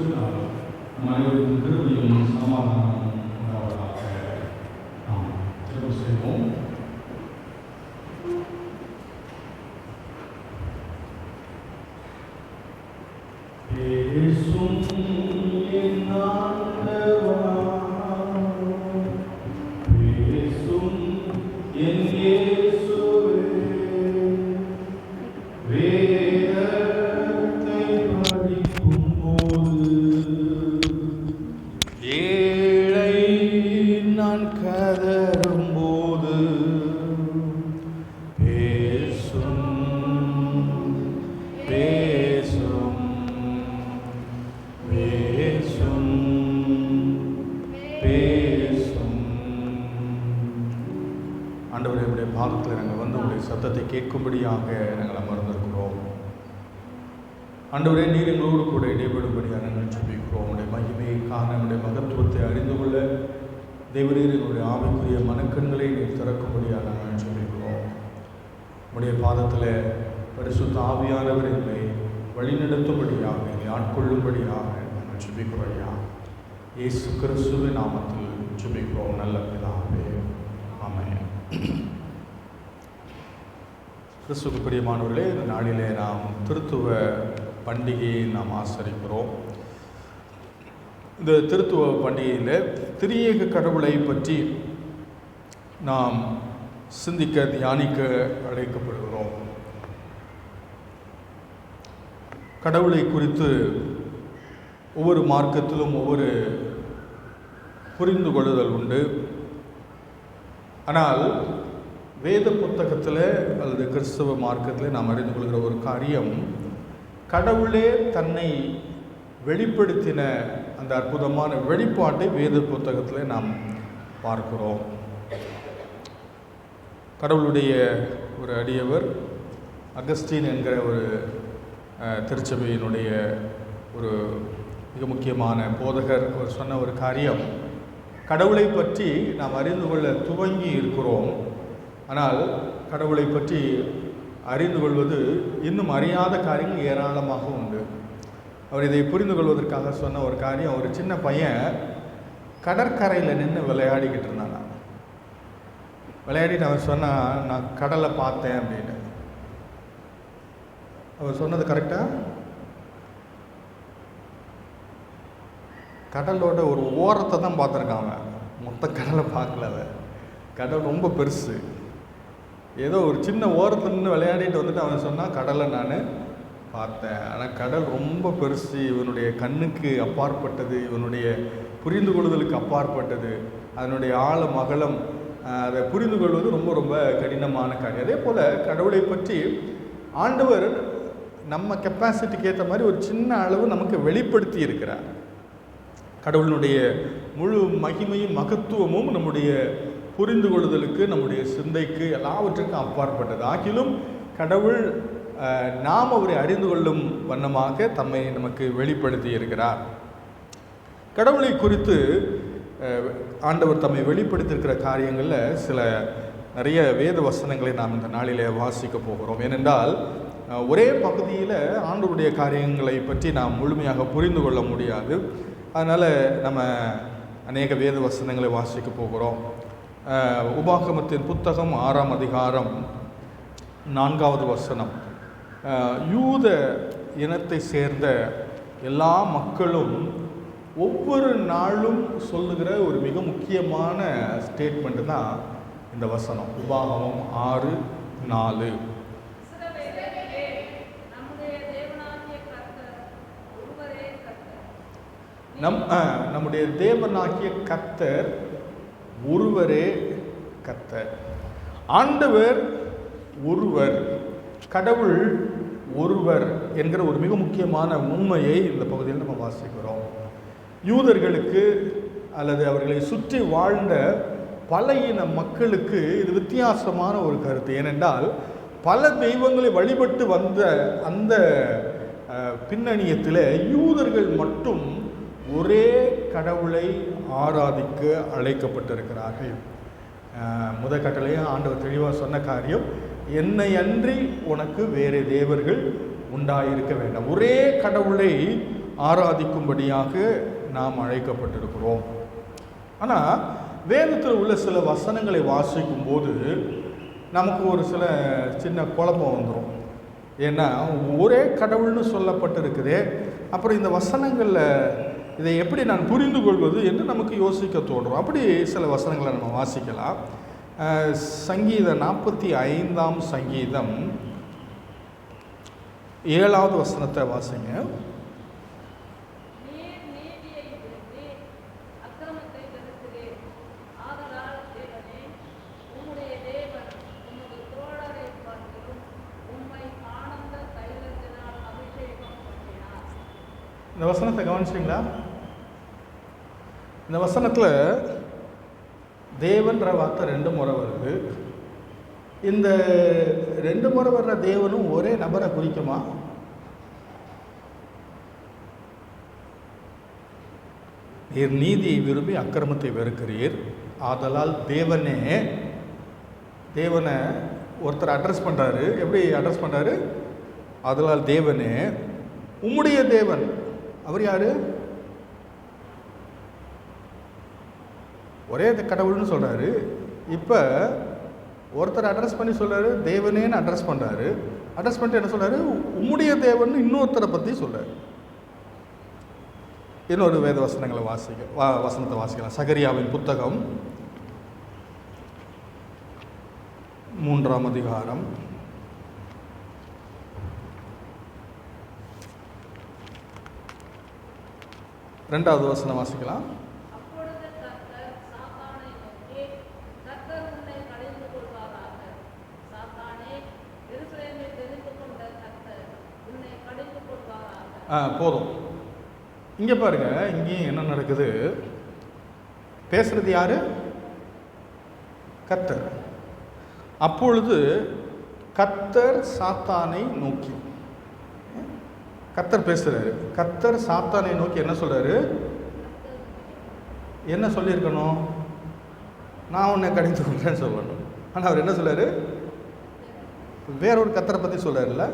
கிறிஸ்துவினால் நம் அனைவருக்கும் கிருபையும் சமாதானமும் உண்டாவதாக. நாம் ஜெபம் செய்வோம். பேசும் என் ஆண்டவா, பேசும் என் இயேசுவே, வேதத்தை படிக்கும் போது ஏழை நான் கதறும் போது பேசும் பேசும் பேசும் பேசும். ஆண்டவரே, உடைய பாதத்தில் நாங்கள் வந்து உடைய சத்தத்தை கேட்கும்படியாக நாங்கள் அமர்ந்திருக்கிறோம். ஆண்டவரே, நீர் எங்களோடு கூட இடைபடும்படியாக நாங்கள் ஜெபிக்கிறோம். உடைய மகிமையை காண, உடைய மகத்துவத்தை அறிந்து கொள்ள தேவரீர் எங்களுடைய ஆவிக்குரிய மனக்கண்களை நீர் திறக்கும்படியாக நாங்கள் ஜெபிக்கிறோம். உடைய பாதத்தில் பரிசுத்த ஆவியானவர் எங்களை வழிநடத்தும்படியாக, எங்களை ஆட்கொள்ளும்படியாக நாங்கள் ஜெபிக்கிறோம். ஐயா, இயேசு கிறிஸ்துவின் நாமத்தில் ஜெபிக்கிறோம் நல்ல பிதாவே, ஆமென். கிறிஸ்துவுக்கு பிரியமானவர்களே, இந்த நாளிலே நாம் திருத்துவ பண்டிகையை நாம் ஆசரிக்கிறோம். இந்த திருத்துவ பண்டிகையில் திரியேக கடவுளை பற்றி நாம் சிந்திக்க, தியானிக்க அழைக்கப்படுகிறோம். கடவுளை குறித்து ஒவ்வொரு மார்க்கத்திலும் ஒவ்வொரு புரிந்து கொள்ளுதல் உண்டு. ஆனால் வேத புத்தகத்தில் அல்லது கிறிஸ்தவ மார்க்கத்தில் நாம் அறிந்து கொள்கிற ஒரு காரியம், கடவுளே தன்னை வெளிப்படுத்தின அந்த அற்புதமான வெளிப்பாட்டை வேத புத்தகத்தில் நாம் பார்க்கிறோம். கடவுளுடைய ஒரு அடியவர் அகஸ்டீன் என்கிற ஒரு திருச்சபையினுடைய ஒரு மிக முக்கியமான போதகர் அவர் சொன்ன ஒரு காரியம், கடவுளை பற்றி நாம் அறிந்து கொள்ள துவங்கி இருக்கிறோம், ஆனால் கடவுளை பற்றி அறிந்து கொள்வது இன்னும் அறியாத காரியங்கள் ஏராளமாக உண்டு. அவர் இதை புரிந்து கொள்வதற்காக சொன்ன ஒரு காரியம், ஒரு சின்ன பையன் கடற்கரையில் நின்று விளையாடிக்கிட்டு இருந்தான். விளையாடிட்டு அவன் சொன்னான், நான் கடலை பார்த்தேன் அப்படின்னு. அவர் சொன்னது கரெக்டா? கடலோட ஒரு ஓரத்தை தான் பார்த்துருக்கான் அவன், மொத்த கடலை பார்க்கல. அவன் கடல் ரொம்ப பெருசு, ஏதோ ஒரு சின்ன ஓரத்தில் நின்று விளையாடிட்டு வந்துட்டு அவன் சொன்னான், கடலை நான் பார்த்தேன், ஆனால் கடல் ரொம்ப பெருசு, இவனுடைய கண்ணுக்கு அப்பாற்பட்டது, இவனுடைய புரிந்து கொள்வதற்கு அப்பாற்பட்டது, அதனுடைய ஆழம் அகலம் அதை புரிந்து கொள்வது ரொம்ப ரொம்ப கடினமான காரியம். அதே போல் கடவுளை பற்றி ஆண்டவர் நம்ம கெப்பாசிட்டிக்கு ஏற்ற மாதிரி ஒரு சின்ன அளவு நமக்கு வெளிப்படுத்தி இருக்கிறார். கடவுளினுடைய முழு மகிமையும் மகத்துவமும் நம்முடைய புரிந்து கொள்ளுதலுக்கு, நம்முடைய சிந்தைக்கு எல்லாவற்றுக்கும் அப்பாற்பட்டது. ஆகிலும் கடவுள் நாம் அவரை அறிந்து கொள்ளும் வண்ணமாக தம்மை நமக்கு வெளிப்படுத்தி இருக்கிறார். கடவுளை குறித்து ஆண்டவர் தம்மை வெளிப்படுத்தியிருக்கிற காரியங்களில் சில நிறைய வேத வசனங்களை நாம் இந்த நாளிலே வாசிக்க போகிறோம். ஏனென்றால் ஒரே பகுதியில் ஆண்டவருடைய காரியங்களை பற்றி நாம் முழுமையாக புரிந்து கொள்ள முடியாது. அதனால் நம்ம அநேக வேத வசனங்களை வாசிக்க போகிறோம். உபாகமத்தின் புத்தகம் 6ஆம் அதிகாரம் 4வது வசனம், யூத இனத்தை சேர்ந்த எல்லா மக்களும் ஒவ்வொரு நாளும் சொல்லுகிற ஒரு மிக முக்கியமான ஸ்டேட்மெண்ட் தான் இந்த வசனம். உபாகமம் 6:4. நம்முடைய தேவனாகிய கர்த்தர் ஒருவரே கர்த்தர். ஆண்டவர் ஒருவர், கடவுள் ஒருவர் என்கிற ஒரு மிக முக்கியமான உண்மையை இந்த பகுதியில் நம்ம வாசிக்கிறோம். யூதர்களுக்கு அல்லது அவர்களை சுற்றி வாழ்ந்த பல இன மக்களுக்கு இது வித்தியாசமான ஒரு கருத்து. ஏனென்றால் பல தெய்வங்களை வழிபட்டு வந்த அந்த பின்னணியத்தில் யூதர்கள் மட்டும் ஒரே கடவுளை ஆராதிக்க அழைக்கப்பட்டிருக்கிறார்கள். முதல் கட்டளையே ஆண்டவர் தெளிவாக சொன்ன காரியம், என்னை அன்றி உனக்கு வேறு தேவர்கள் உண்டாயிருக்க வேண்டாம். ஒரே கடவுளை ஆராதிக்கும்படியாக நாம் அழைக்கப்பட்டிருக்கிறோம். ஆனால் வேதத்தில் உள்ள சில வசனங்களை வாசிக்கும் போது நமக்கு ஒரு சில சின்ன குழப்பம் வந்துடும். ஏன்னா ஒரே கடவுள்னு சொல்லப்பட்டிருக்குதே, அப்புறம் இந்த வசனங்களில் இதை எப்படி நான் புரிந்து கொள்வது என்று நமக்கு யோசிக்க தோன்றும். அப்படி சில வசனங்களை நம்ம வாசிக்கலாம். சங்கீதம் 45ஆம் சங்கீதம் 7வது வசனத்தை வாசிங்க. இந்த வசனத்தை கவனிச்சிங்களா? இந்த வசனத்தில் தேவன்ற வார்த்தை 2 முறை வருது. இந்த 2 முறை வர்ற தேவனும் ஒரே நபரை குறிக்குமா? நீர் நீதியை விரும்பி அக்கிரமத்தை வெறுக்கிறீர், ஆதலால் தேவனை ஒருத்தர் அட்ரஸ் பண்ணுறாரு. எப்படி அட்ரஸ் பண்ணுறாரு? ஆதலால் தேவனே உம்முடைய தேவன். அவர் யாரு? ஒரே கடவுள்னு சொல்கிறாரு. இப்போ ஒருத்தர் அட்ரஸ் பண்ணி சொல்கிறாரு, தேவனேன்னு அட்ரஸ் பண்ணுறாரு. அட்ரஸ் பண்ணிட்டு என்ன சொல்கிறாரு? உம்முடைய தேவன் இன்னொருத்தரை பற்றி சொல்கிறார். இன்னொரு வேத வசனங்களை வசனத்தை வாசிக்கலாம். சகரியாவின் புத்தகம் 3ஆம் அதிகாரம் 2வது வசனம் வாசிக்கலாம். போதும். இங்கே பாருங்க, இங்கேயும் என்ன நடக்குது? பேசுறது யாரு? கர்த்தர். அப்பொழுது கர்த்தர் சாத்தானை நோக்கி, கர்த்தர் பேசுறாரு. கர்த்தர் சாத்தானை நோக்கி என்ன சொல்றாரு? என்ன சொல்லியிருக்கணும்? நான் உன்னை கடிந்து கொள்றேன்னு சொல்லணும். ஆனால் அவர் என்ன சொல்றாரு? வேறொரு கர்த்தரை பற்றி சொல்றாருல்ல.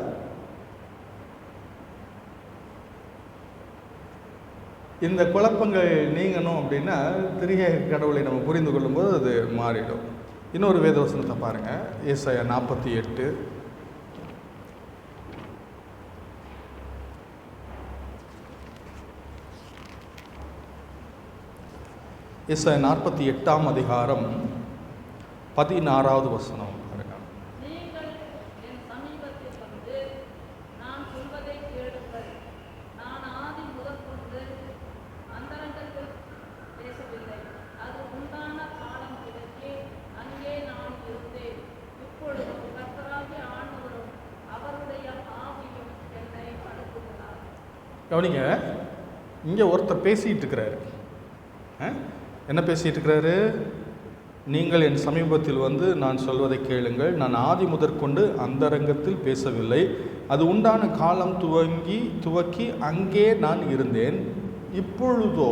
இந்த குழப்பங்கள் நீங்கணும் அப்படின்னா திரியேக கடவுளை நம்ம புரிந்து கொள்ளும்போது அது மாறிடும். இன்னொரு வேதவசனத்தை பாருங்க. ஏசாயா 48 ஏசாயா 48ஆம் அதிகாரம் 16வது வசனம். கவனிங்க, இங்கே ஒருத்தர் பேசிகிட்டு இருக்கிறாரு. என்ன பேசிகிட்டு இருக்கிறாரு? நீங்கள் என் சமீபத்தில் வந்து நான் சொல்வதை கேளுங்கள், நான் ஆதி முதற்கொண்டு அந்தரங்கத்தில் பேசவில்லை, அது உண்டான காலம் துவக்கி அங்கே நான் இருந்தேன். இப்பொழுதோ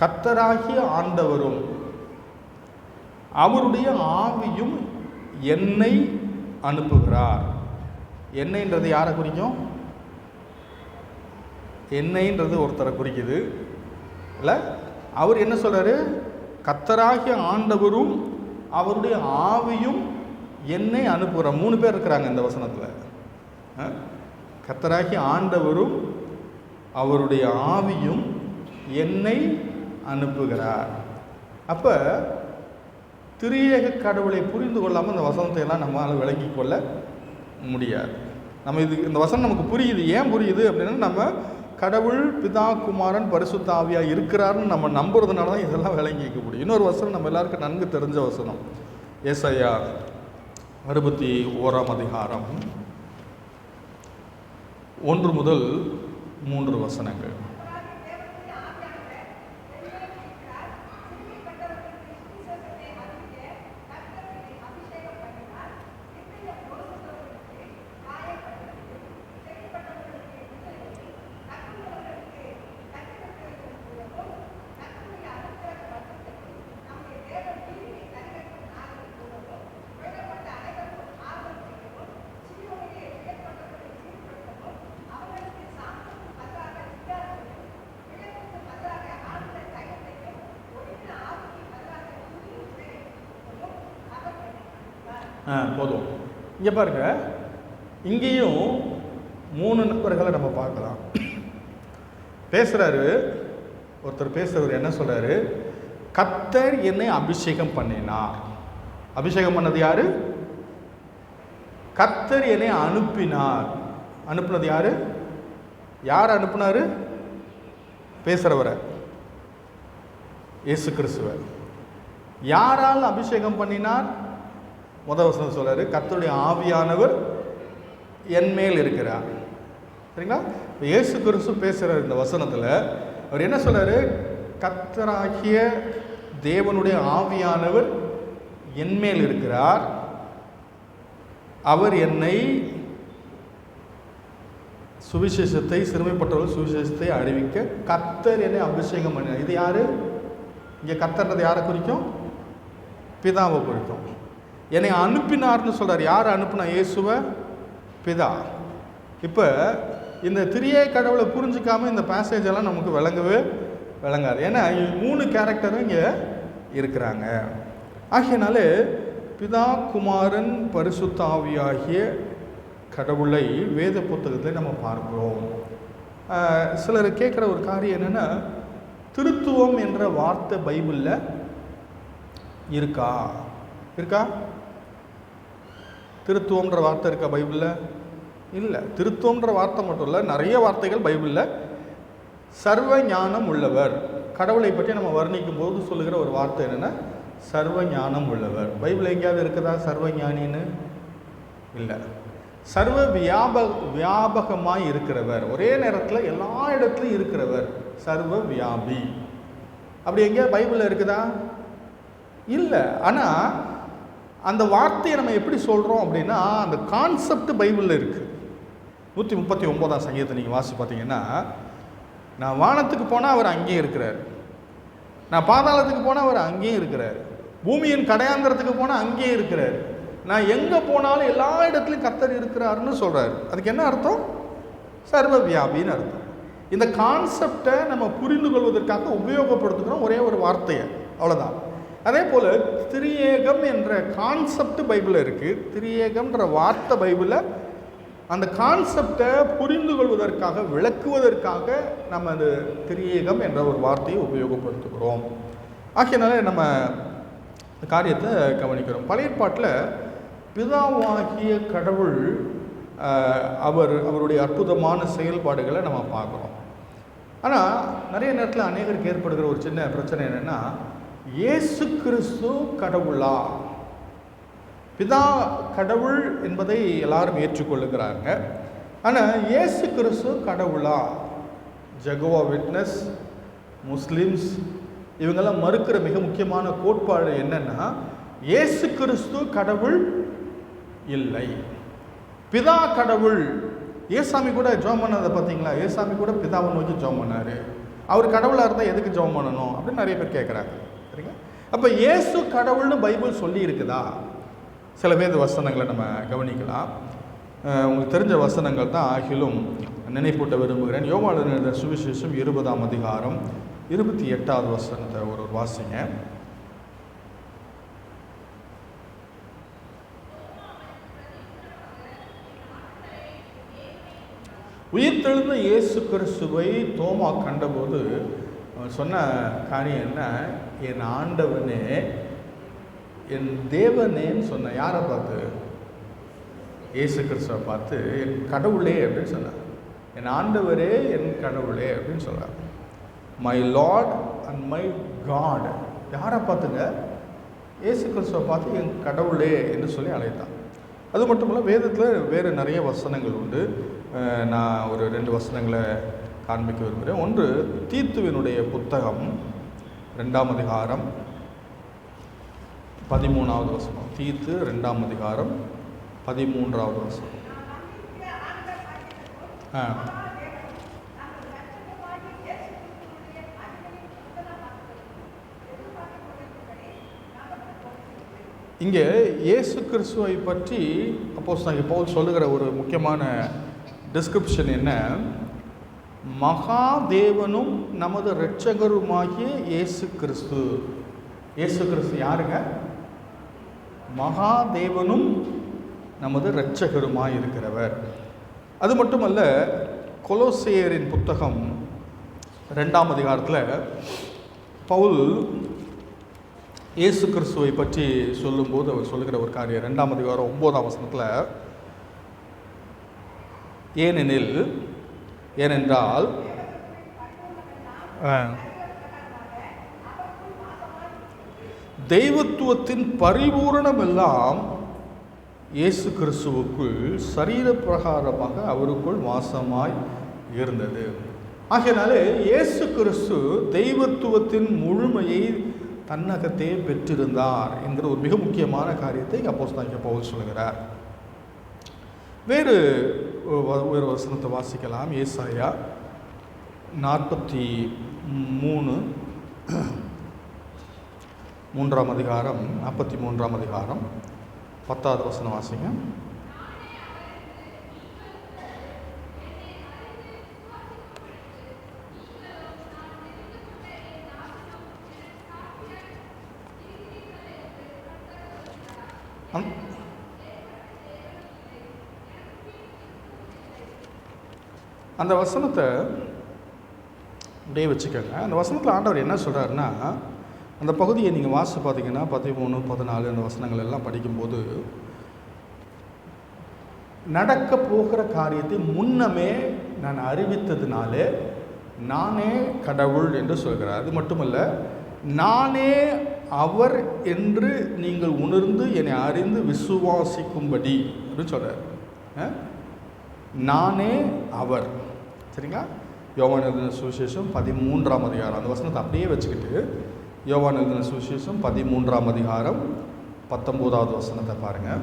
கர்த்தராகிய ஆண்டவரும் அவருடைய ஆவியும் என்னை அனுப்புகிறார். என்னைன்றது யாரை குறிக்கும்? என்னைன்றது ஒருத்தரை குறிக்குது இல்லை? அவர் என்ன சொல்கிறாரு? கர்த்தராகிய ஆண்டவரும் அவருடைய ஆவியும் என்னை அனுப்புகிறார். 3 பேர் இருக்கிறாங்க இந்த வசனத்தில். கர்த்தராகிய ஆண்டவரும் அவருடைய ஆவியும் என்னை அனுப்புகிறார். அப்போ திரியேக கடவுளை புரிந்து கொள்ளாமல் இந்த வசனத்தை எல்லாம் நம்மளால் விளங்கி கொள்ள முடியாது. நம்ம இந்த வசனம் நமக்கு புரியுது. ஏன் புரியுது அப்படின்னா, நம்ம கடவுள் பிதா குமாரன் பரிசுத்த ஆவியாக இருக்கிறாருன்னு நம்ம நம்புறதுனால தான் இதெல்லாம் விளங்கிக்க முடியும். இன்னொரு வசனம் நம்ம எல்லாருக்கும் நன்கு தெரிஞ்ச வசனம், ஏசாயா 61ஆம் அதிகாரம் 1 முதல் 3 வசனங்கள். போதும். இங்கே பாருங்க, இங்கேயும் 3 நபர்களை நம்ம பார்க்கலாம். பேசுகிறாரு ஒருத்தர், பேசுகிறவர் என்ன சொல்கிறாரு? கர்த்தர் என்னை அபிஷேகம் பண்ணினார். அபிஷேகம் பண்ணது யாரு? கர்த்தர் என்னை அனுப்பினார். அனுப்புனது யாரு? யார் அனுப்புனாரு? பேசுகிறவரை, இயேசு கிறிஸ்துவர். யாரால் அபிஷேகம் பண்ணினார்? முதல் வசனம் சொல்றாரு, கர்த்தருடைய ஆவியானவர் என் மேல் இருக்கிறார். சரிங்களா? இயேசு கிறிஸ்து பேசுகிற இந்த வசனத்தில் அவர் என்ன சொல்றாரு? கர்த்தராகிய தேவனுடைய ஆவியானவர் என் மேல் இருக்கிறார், அவர் என்னை சுவிசேஷத்தை, சிறுமைப்பட்டவர்கள் சுவிசேஷத்தை அறிவிக்க கர்த்தர் என்னை அபிஷேகம் பண்ணினார். இது யாரு? இங்கே கர்த்தர்ன்றது யாரை குறிக்கும்? பிதாவை குறிக்கும். என்னை அனுப்பினார்னு சொல்றார். யார் அனுப்புனா? இயேசுவை பிதா. இப்போ இந்த திரியே கடவுளை புரிஞ்சிக்காம இந்த பேசேஜ் எல்லாம் நமக்கு விளங்காது. ஏன்னா 3 கேரக்டரும் இங்கே இருக்கிறாங்க. ஆகையினால பிதா, குமாரன், பரிசுத்த ஆவியாகிய கடவுளை வேத புத்தகத்தில் நம்ம பார்க்கிறோம். சிலர் கேட்குற ஒரு காரியம் என்னென்னா, திருத்துவம் என்ற வார்த்தை பைபிளில் இருக்கா? திருத்துவம்ன்ற வார்த்தை இருக்கா பைபிளில்? இல்லை. திருத்துவம்ன்ற வார்த்தை மட்டும் இல்லை, நிறைய வார்த்தைகள் பைபிளில். சர்வ ஞானம் உள்ளவர், கடவுளை பற்றி நம்ம வர்ணிக்கும் போது சொல்லுகிற ஒரு வார்த்தை என்னென்னா சர்வ ஞானம் உள்ளவர். பைபிள் எங்கேயாவது இருக்குதா சர்வ ஞானின்னு? இல்லை. சர்வ வியாபகமாய் இருக்கிறவர், ஒரே நேரத்தில் எல்லா இடத்துலையும் இருக்கிறவர், சர்வ வியாபி. அப்படி எங்கேயாவது பைபிளில் இருக்குதா? இல்லை. ஆனால் அந்த வார்த்தையை நம்ம எப்படி சொல்கிறோம் அப்படின்னா, அந்த கான்செப்ட் பைபிளில் இருக்குது. 139ஆம் சங்கீதத்தை நீங்கள் வாசி பார்த்தீங்கன்னா, நான் வானத்துக்கு போனால் அவர் அங்கேயும் இருக்கிறார், நான் பாதாளத்துக்கு போனால் அவர் அங்கேயும் இருக்கிறார், பூமியின் கடையாந்திரத்துக்கு போனால் அங்கேயும் இருக்கிறார், நான் எங்கே போனாலும் எல்லா இடத்துலையும் கர்த்தர் இருக்கிறாருன்னு சொல்கிறார். அதுக்கு என்ன அர்த்தம்? சர்வ வியாபின்னு அர்த்தம். இந்த கான்செப்டை நம்ம புரிந்து கொள்வதற்காக உபயோகப்படுத்துகிறோம் ஒரே ஒரு வார்த்தையை, அவ்வளோதான். அதே போல் திரியேகம் என்ற கான்செப்ட் பைபிளில் இருக்குது. திரியேகம்ன்ற வார்த்தை பைபிளில் அந்த கான்செப்டை புரிந்து கொள்வதற்காக, விளக்குவதற்காக நம்ம அந்த திரியேகம் என்ற ஒரு வார்த்தையை உபயோகப்படுத்துகிறோம். ஆகையினால நம்ம காரியத்தை கவனிக்கிறோம். பழைய ஏற்பாட்டில் பிதாவாகிய கடவுள் அவருடைய அற்புதமான செயல்பாடுகளை நம்ம பார்க்குறோம். ஆனால் நிறைய நேரத்தில் அநேகருக்கு ஏற்படுகிற ஒரு சின்ன பிரச்சனை என்னென்னா, இயேசு கிறிஸ்து கடவுளா? பிதா கடவுள் என்பதை எல்லாரும் ஏற்றுக்கொள்ளுகிறாங்க. ஆனால் இயேசு கிறிஸ்து கடவுளா? ஜெகோவா விட்னஸ், முஸ்லிம்ஸ் இவங்கெல்லாம் மறுக்கிற மிக முக்கியமான கோட்பாடு என்னன்னா, இயேசு கிறிஸ்து கடவுள் இல்லை, பிதா கடவுள். ஏசாமி கூட ஜெபம் பண்ணதை பார்த்தீங்களா? ஏசாமி கூட பிதாவை நோக்கி ஜெபம் பண்ணார். அவர் கடவுளாக இருந்தால் எதுக்கு ஜெபம் பண்ணணும் அப்படின்னு நிறைய பேர் கேட்குறாங்க. சரிங்க? அப்போ இயேசு கடவுள்னு பைபிள் சொல்லி இருக்குதா? சில பேர் வசனங்களை நம்ம கவனிக்கலாம். உங்களுக்கு தெரிஞ்ச வசனங்கள் தான் ஆகிலும் நினைப்பூட்ட விரும்புகிறேன். யோவான் எழுதின சுவிசேஷம் 20ஆம் அதிகாரம் 28வது வசனத்தை ஒரு வாசிங்க. உயிர்த்தெழுந்த இயேசு கிறிஸ்துவை தோமா கண்டபோது சொன்ன காரியம் என்ன? என் ஆண்டவனே, என் தேவனேன்னு சொன்ன. யாரை பார்த்து? இயேசு கிறிஸ்துவை பார்த்து என் கடவுளே அப்படின்னு சொன்னார். என் ஆண்டவரே, என் கடவுளே அப்படின்னு சொல்கிறார். My lord and my God. யாரை பார்த்துங்க? இயேசு கிறிஸ்துவை பார்த்து என் கடவுளே என்று சொல்லி அழைத்தான். அது மட்டும் இல்லை, வேதத்தில் வேறு நிறைய வசனங்கள் உண்டு. நான் ஒரு 2 வசனங்களை காண்பிக்க விரும்புகிறேன். ஒன்று, தீத்துவினுடைய புத்தகம் 2ஆம் அதிகாரம் 13வது வசனம். தீத்து 2ஆம் அதிகாரம் 13வது வசனம். இங்கே இயேசு கிறிஸ்துவை பற்றி அப்போஸ்தலனாகிய பவுல் சொல்லுகிற ஒரு முக்கியமான டிஸ்கிரிப்ஷன் என்ன? மகாதேவனும் நமது இரட்சகருமாகிய இயேசு கிறிஸ்து. இயேசு கிறிஸ்து யாருங்க? மகாதேவனும் நமது இரட்சகருமாய் இருக்கிறவர். அது மட்டுமல்ல, கொலோசேயரின் புத்தகம் 2ஆம் அதிகாரத்தில் பவுல் இயேசு கிறிஸ்துவை பற்றி சொல்லும்போது அவர் சொல்லுகிற ஒரு காரியம் 2ஆம் அதிகாரம் 9ஆம் வசனத்தில், ஏனென்றால் தெய்வத்துவத்தின் பரிபூரணம் எல்லாம் இயேசு கிறிஸ்துவுக்குள் சரீர பிரகாரமாக அவருக்குள் வாசமாய் இருந்தது. ஆகையினாலே இயேசு கிறிஸ்து தெய்வத்துவத்தின் முழுமையை தன்னகத்தே பெற்றிருந்தார் என்கிற ஒரு மிக முக்கியமான காரியத்தை அப்போஸ்தலனாகிய பவுல் சொல்கிறார். வேறு வசனத்தை வாசிக்கலாம். ஏசாயா 43ஆம் அதிகாரம் 10வது வசனம் வாசிங்க. அந்த வசனத்தை அப்படியே வச்சுக்கோங்க. அந்த வசனத்தில் ஆண்டவர் என்ன சொல்கிறாருன்னா, அந்த பகுதியை நீங்கள் வாசித்து பார்த்தீங்கன்னா 13, 14 அந்த வசனங்கள் எல்லாம் படிக்கும்போது நடக்க போகிற காரியத்தை முன்னமே நான் அறிவித்ததுனாலே நானே கடவுள் என்று சொல்கிறார். அது மட்டுமல்ல, நானே அவர் என்று நீங்கள் உணர்ந்து என்னை அறிந்து விசுவாசிக்கும்படி அப்படின்னு சொல்கிறார். நானே அவர். சரிங்களா? யோவான் எழுதின சுவிசேஷம் 13ஆம் அதிகாரம் அந்த வசனத்தை அப்படியே வச்சுக்கிட்டு யோவான் எழுதின சுவிசேஷம் 13ஆம் அதிகாரம் 19வது வசனத்தை பாருங்கள்.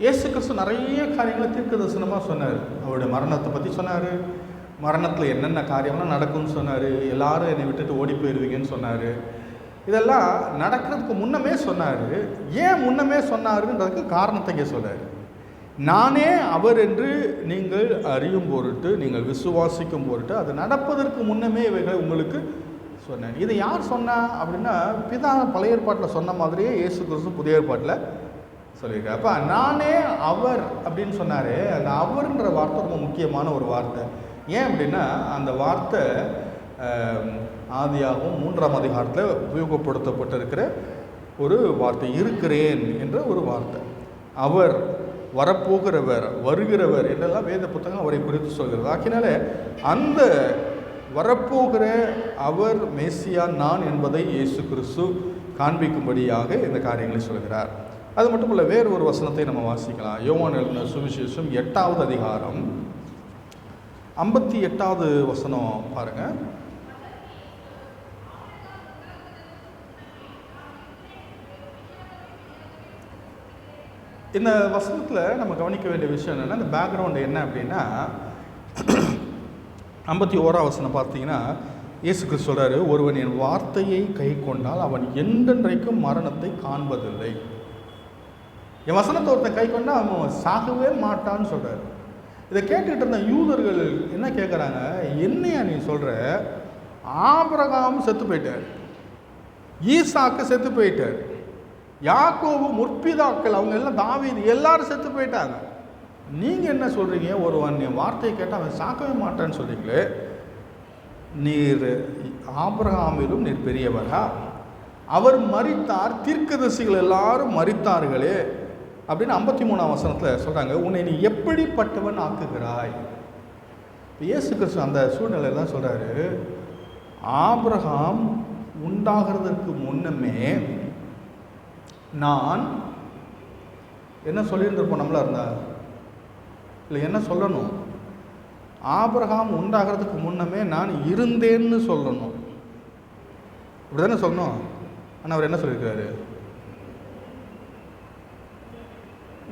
இயேசு கிறிஸ்து நிறைய காரியங்களை தீர்க்கதரிசனமாக சொன்னார். அவருடைய மரணத்தை பற்றி சொன்னார். மரணத்தில் என்னென்ன காரியம்லாம் நடக்கும்னு சொன்னார். எல்லாரும் என்னை விட்டுட்டு ஓடி போயிடுவீங்கன்னு சொன்னார். இதெல்லாம் நடக்கிறதுக்கு முன்னமே சொன்னார். ஏன் முன்னமே சொன்னாருன்றதுக்கு காரணத்தை இங்கே சொல்கிறார். நானே அவர் என்று நீங்கள் அறியும் பொருட்டு, நீங்கள் விசுவாசிக்கும் பொருட்டு, அது நடப்பதற்கு முன்னமே இவைகளை உங்களுக்கு சொன்னேன். இதை யார் சொன்னா அப்படின்னா, பிதா பழைய ஏற்பாட்டில் சொன்ன மாதிரியே இயேசு கிறிஸ்து புதிய ஏற்பாட்டில் சொல்லியிருக்காரு. அப்போ நானே அவர் அப்படின்னு சொன்னார். அந்த அவர்ன்ற வார்த்தை ரொம்ப முக்கியமான ஒரு வார்த்தை. ஏன் அப்படின்னா, அந்த வார்த்தை ஆதியாகவும் 3ஆம் அதிகாரத்தில் உபயோகப்படுத்தப்பட்டிருக்கிற ஒரு வார்த்தை, இருக்கிறேன் என்ற ஒரு வார்த்தை. அவர், வரப்போகிறவர், வருகிறவர் என்றெல்லாம் வேத புத்தகம் அவரை குறித்து சொல்கிறது. ஆகினால அந்த வரப்போகிற அவர் மேசியா நான் என்பதை இயேசு கிறிஸ்து காண்பிக்கும்படியாக இந்த காரியங்களை சொல்கிறார். அது மட்டும் இல்லை, வேறு ஒரு வசனத்தை நம்ம வாசிக்கலாம். யோவான் எழுதின சுவிசேஷம் 8வது அதிகாரம் 58வது வசனம் பாருங்கள். இந்த வசனத்தில் நம்ம கவனிக்க வேண்டிய விஷயம் என்னென்னா, இந்த பேக்ரவுண்டு என்ன அப்படின்னா, 51ஆம் வசனம் பார்த்தீங்கன்னா இயேசு கிறிஸ்து சொல்கிறாரு, ஒருவன் என் வார்த்தையை கை கொண்டால் அவன் என்றென்றைக்கும் மரணத்தை காண்பதில்லை. என் வசனத்தை ஒருத்தன் கை கொண்டால் அவன் சாகவே மாட்டான்னு சொல்கிறார். இதை கேட்டுக்கிட்டு இருந்த யூதர்கள் என்ன கேட்குறாங்க, என்னையா நீ சொல்கிற? ஆபிரகாம் செத்து போயிட்டார், ஈசாக்கு செத்து போயிட்டார், யாக்கோபு முற்பிதாக்கள் அவங்க எல்லாம் தாவீது எல்லாரும் செத்து போயிட்டாங்க. நீங்கள் என்ன சொல்கிறீங்க? ஒருவன் என் வார்த்தையை கேட்டால் அவன் சாக்கவே மாட்டான்னு சொல்கிறீங்களே, நீர் ஆபிரகாமிலும் நீர் பெரியவரா? அவர் மரித்தார், தீர்க்கதரிசிகள் எல்லாரும் மரித்தார்களே அப்படின்னு 53ஆம் வசனத்தில் சொல்கிறாங்க. உன்னை நீ எப்படிப்பட்டவன் ஆக்குகிறாய்? இயேசு கிறிஸ்து அந்த சூழ்நிலையில் தான் சொல்கிறாரு, ஆபிரகாம் உண்டாகிறதுக்கு முன்னமே நான் என்ன சொல்லியிருந்திருப்போம் நம்மளா இருந்தா? இல்லை, என்ன சொல்லணும்? ஆபிரகாம் உண்டாகிறதுக்கு முன்னமே நான் இருந்தேன்னு சொல்லணும். இப்படி தானே சொல்லணும். ஆனால் அவர் என்ன சொல்லியிருக்காரு?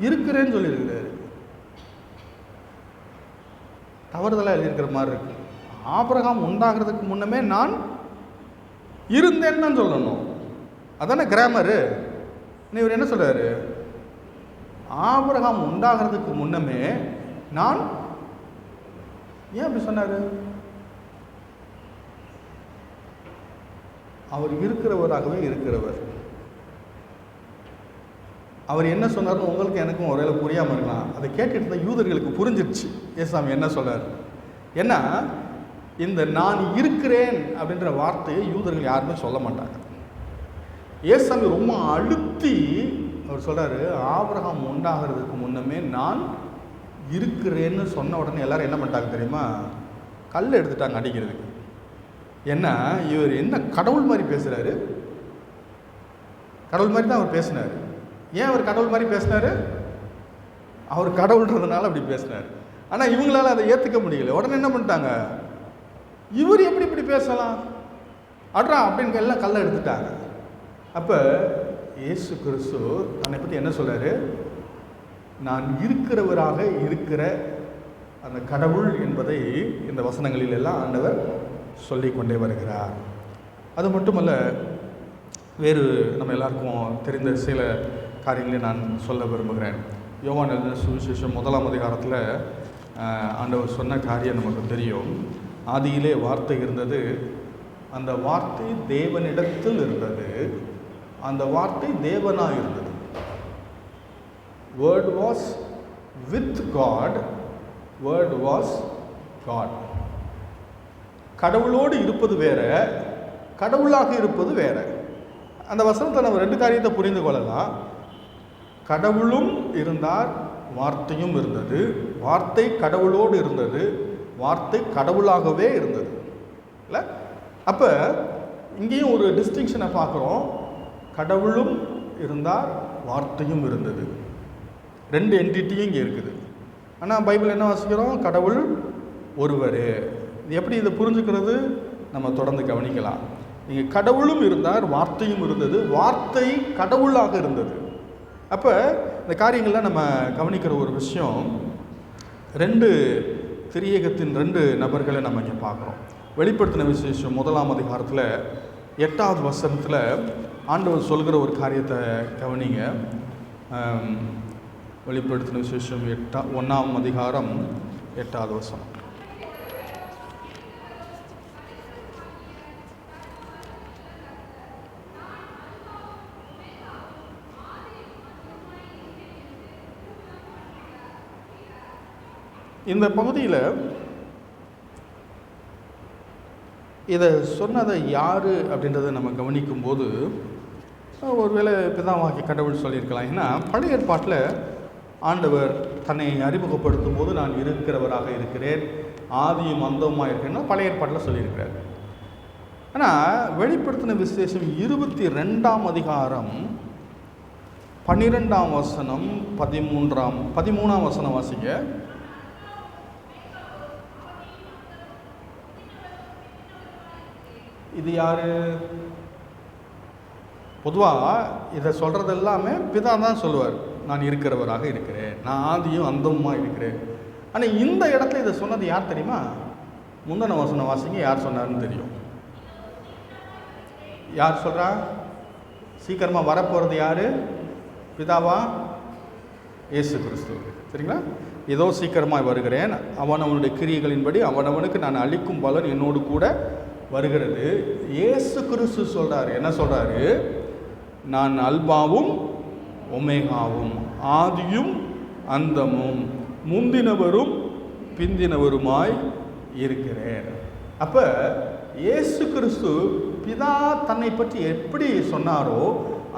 இருக்கிறேன்னு சொல்லியிருக்கிறாரு. தவறுதலாக எழுதியிருக்கிற மாதிரி இருக்கு. ஆபிரகாம் உண்டாகிறதுக்கு முன்னமே நான் இருந்தேன்னு தான் சொல்லணும். அதானே கிராமரு. இவர் என்ன சொல்றாரு? ஆபிரகாம் உண்டாகிறதுக்கு முன்னமே நான் ஏன் அப்படி சொன்னார்? அவர் இருக்கிறவராகவே இருக்கிறவர். அவர் என்ன சொன்னார்னு உங்களுக்கு எனக்கும் ஒருவேளை புரியாமல் இருக்கலாம். அதை கேட்டுட்டு தான் யூதர்களுக்கு புரிஞ்சிடுச்சு ஏசாமி என்ன சொல்றார். ஏன்னா இந்த நான் இருக்கிறேன் அப்படின்ற வார்த்தையை யூதர்கள் யாருமே சொல்ல மாட்டாங்க. ஏசாமி ரொம்ப அழுத்தி அவர் சொல்றாரு, ஆபிரகாம் உண்டாகிறதுக்கு முன்னமே நான் இருக்கிறேன்னு சொன்ன உடனே எல்லாரும் என்ன பண்ணிட்டாங்க தெரியுமா? கல் எடுத்துட்டாங்க அடிக்கிறதுக்கு. ஏன்னா இவர் என்ன கடவுள் மாதிரி பேசுகிறாரு. கடவுள் மாதிரி தான் அவர் பேசினார். ஏன் அவர் கடவுள் மாதிரி பேசினார்? அவர் கடவுள்ன்றதுனால அப்படி பேசினார். ஆனால் இவங்களால அதை ஏற்றுக்க முடியல. உடனே என்ன பண்ணிட்டாங்க, இவர் எப்படி இப்படி பேசலாம் அட்ரா அப்படின்னு எல்லாம் கல்லை எடுத்துட்டாங்க. அப்போ இயேசு கிறிஸ்து தன்னை பற்றி என்ன சொல்றாரு? நான் இருக்கிறவராக இருக்கிற அந்த கடவுள் என்பதை இந்த வசனங்களில் எல்லாம் ஆண்டவர் சொல்லிக்கொண்டே வருகிறார். அது மட்டுமல்ல, வேறு நம்ம எல்லாருக்கும் தெரிந்த சில காரியங்களை நான் சொல்ல விரும்புகிறேன். யோவான் எழுதின சுவிசேஷம் 1ஆம் அதிகாரத்தில் ஆண்டவர் சொன்ன காரியம் நமக்கு தெரியும். ஆதியிலே வார்த்தை இருந்தது, அந்த வார்த்தை தேவனிடத்தில் இருந்தது, அந்த வார்த்தை தேவனாக இருந்தது. Word was with God, Word was God. கடவுளோடு இருப்பது வேற, கடவுளாக இருப்பது வேற. அந்த வசனத்தை நம்ம ரெண்டு காரியத்தை புரிந்து கொள்ளலாம். கடவுளும் இருந்தார், வார்த்தையும் இருந்தது. வார்த்தை கடவுளோடு இருந்தது, வார்த்தை கடவுளாகவே இருந்தது. இல்லை? அப்போ இங்கேயும் ஒரு டிஸ்டிங்ஷனை பார்க்குறோம். கடவுளும் இருந்தார், வார்த்தையும் இருந்தது. ரெண்டு என்டிட்டியும் இங்கே இருக்குது. ஆனால் பைபிள் என்ன வாசிக்கிறோம்? கடவுள் ஒருவர். எப்படி இதை புரிஞ்சுக்கிறது? நம்ம தொடர்ந்து கவனிக்கலாம். இங்கே கடவுளும் இருந்தார், வார்த்தையும் இருந்தது, வார்த்தை கடவுளாக இருந்தது. அப்போ இந்த காரியங்கள்லாம் நம்ம கவனிக்கிற ஒரு விஷயம், ரெண்டு திரியேகத்தின் ரெண்டு நபர்களை நம்ம இங்கே பார்க்குறோம். வெளிப்படுத்தின விசேஷம் 1ஆம் அதிகாரத்தில் 8வது வசனத்தில் ஆண்டவர் சொல்கிற ஒரு காரியத்தை கவனிங்க. வெளிப்படுத்தின விசேஷம் 1ஆம் அதிகாரம் 8வது வசனம். இந்த பகுதியில் இதை சொன்னதை யார் அப்படின்றத நம்ம கவனிக்கும்போது ஒருவேளை பிதாவாகிய கடவுள் சொல்லியிருக்கலாம். ஏன்னா பழைய ஏற்பாட்டில் ஆண்டவர் தன்னை அறிமுகப்படுத்தும் போது நான் இருக்கிறவராக இருக்கிறேன், ஆதியும் அந்தமாக இருக்கிறேன்னா பழைய ஏற்பாட்டில் சொல்லியிருக்கிறார். ஆனால் வெளிப்படுத்தின விசேஷம் 22ஆம் அதிகாரம் 12ஆம் வசனம் 13ஆம் வசனம் வாசிங்க. இது யாரு? பொதுவாக இதை சொல்கிறது எல்லாமே பிதா தான் சொல்லுவார், நான் இருக்கிறவராக இருக்கிறேன், நான் ஆதியும் அந்தமாக இருக்கிறேன். ஆனால் இந்த இடத்துல இதை சொன்னது யார் தெரியுமா? முந்தின வசனம் வாசிங்க, யார் சொன்னார்னு தெரியும். யார் சொல்கிறா? சீக்கிரமாக வரப்போகிறது யார்? பிதாவா? இயேசு கிறிஸ்து. சரிங்களா? ஏதோ சீக்கிரமாக வருகிறேன், அவனவனுடைய கிரியைகளின்படி அவனவனுக்கு நான் அளிக்கும் பலன் என்னோடு கூட வருகிறது. இயேசு கிறிஸ்து சொல்கிறார். என்ன சொல்கிறாரு? நான் அல்பாவும் ஒமேகாவும், ஆதியும் அந்தமும், முந்தினவரும் பிந்தினவருமாய் இருக்கிறேன். அப்போ இயேசு கிறிஸ்து பிதா தன்னை பற்றி எப்படி சொன்னாரோ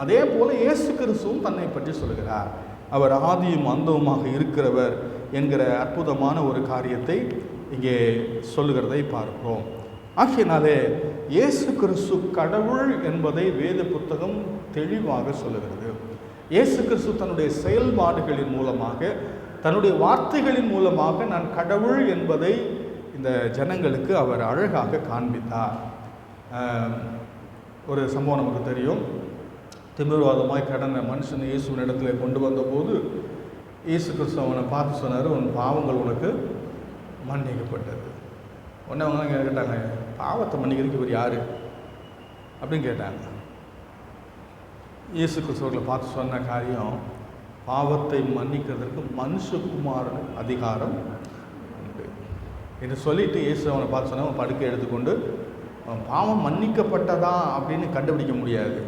அதே போல இயேசு கிறிஸ்துவும் தன்னை பற்றி சொல்கிறார். அவர் ஆதியும் அந்தவுமாக இருக்கிறவர் என்கிற அற்புதமான ஒரு காரியத்தை இங்கே சொல்லுகிறதை பார்க்கிறோம். ஆகையினாலே இயேசு கிறிஸ்து கடவுள் என்பதை வேத புத்தகம் தெளிவாக சொல்லுகிறது. இயேசு கிறிஸ்து தன்னுடைய செயல்பாடுகளின் மூலமாக, தன்னுடைய வார்த்தைகளின் மூலமாக நான் கடவுள் என்பதை இந்த ஜனங்களுக்கு அவர் அழகாக காண்பித்தார். ஒரு சம்பவம் நமக்கு தெரியும். திமிர்வாதமாய் கடந்த மனுஷன் இயேசுவின் இடத்துல கொண்டு வந்தபோது இயேசு கிறிஸ்து அவனை பார்த்து சொன்னார், உன் பாவங்கள் உனக்கு மன்னிக்கப்பட்டது. உடனே அவங்க கேட்டாங்க, பாவத்தை மன்னிக்கிறதுக்கு இவர் யார் அப்படின்னு கேட்டாங்க. இயேசு கிறிஸ்துவர்களை பார்த்து சொன்ன காரியம், பாவத்தை மன்னிக்கிறதுக்கு மனுஷகுமாரன் அதிகாரம் உண்டு. என்று சொல்லிட்டு இயேசு அவனை பார்த்து சொன்னால் அவன் படுக்கை எடுத்துக்கொண்டு அவன் பாவம் மன்னிக்கப்பட்டதா அப்படின்னு கண்டுபிடிக்க முடியாது,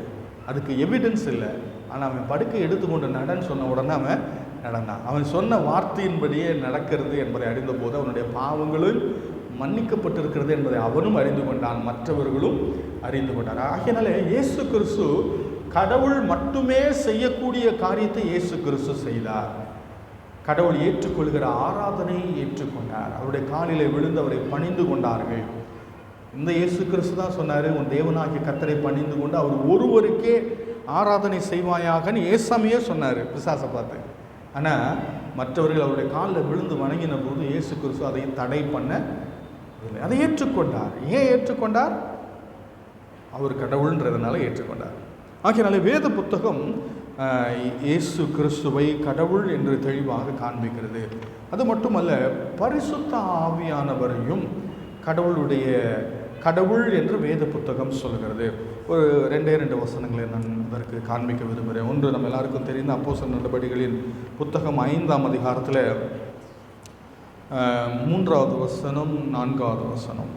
அதுக்கு எவிடன்ஸ் இல்லை. ஆனால் அவன் படுக்கை எடுத்துக்கொண்டு நடன்னு சொன்ன உடனே அவன் நடந்தான். அவன் சொன்ன வார்த்தையின்படியே நடக்கிறது என்பதை அறிந்த போது அவனுடைய பாவங்களும் மன்னிக்கப்பட்டிருக்கிறது என்பதை அவனும் அறிந்து கொண்டான், மற்றவர்களும் அறிந்து கொண்டார். ஆகையினாலே இயேசு கிறிஸ்து கடவுள் மட்டுமே செய்யக்கூடிய காரியத்தை இயேசு கிறிஸ்து செய்தார். கடவுள் ஏற்றுக்கொள்கிற ஆராதனையை ஏற்றுக்கொண்டார். அவருடைய காலிலே விழுந்து அவரை பணிந்து கொண்டார்கள். இந்த இயேசு கிறிஸ்து தான் சொன்னார், உன் தேவனாகிய கர்த்தரை பணிந்து கொண்டு அவர் ஒருவருக்கே ஆராதனை செய்வாயாகன்னு ஏசாமியே சொன்னார் பிசாசை பார்த்து. ஆனால் மற்றவர்கள் அவருடைய காலில் விழுந்து வணங்கின போது இயேசு கிறிஸ்து அதை தடை பண்ண இல்லை, அதை ஏற்றுக்கொண்டார். ஏன் ஏற்றுக்கொண்டார்? அவர் கடவுள்ன்றதுனால ஏற்றுக்கொண்டார். ஆகையினாலே வேத புத்தகம் இயேசு கிறிஸ்துவை கடவுள் என்று தெளிவாக காண்பிக்கிறது. அது மட்டுமல்ல, பரிசுத்த ஆவியானவரையும் கடவுள் என்று வேத புத்தகம் சொல்கிறது. ஒரு 2 வசனங்களை நான் அதற்கு காண்பிக்க விரும்புகிறேன். ஒன்று, நம்ம எல்லாருக்கும் தெரிந்த அப்போஸ்தலர் நடபடிகளின் புத்தகம் 5ஆம் அதிகாரத்தில் 3வது வசனம் 4வது வசனம்.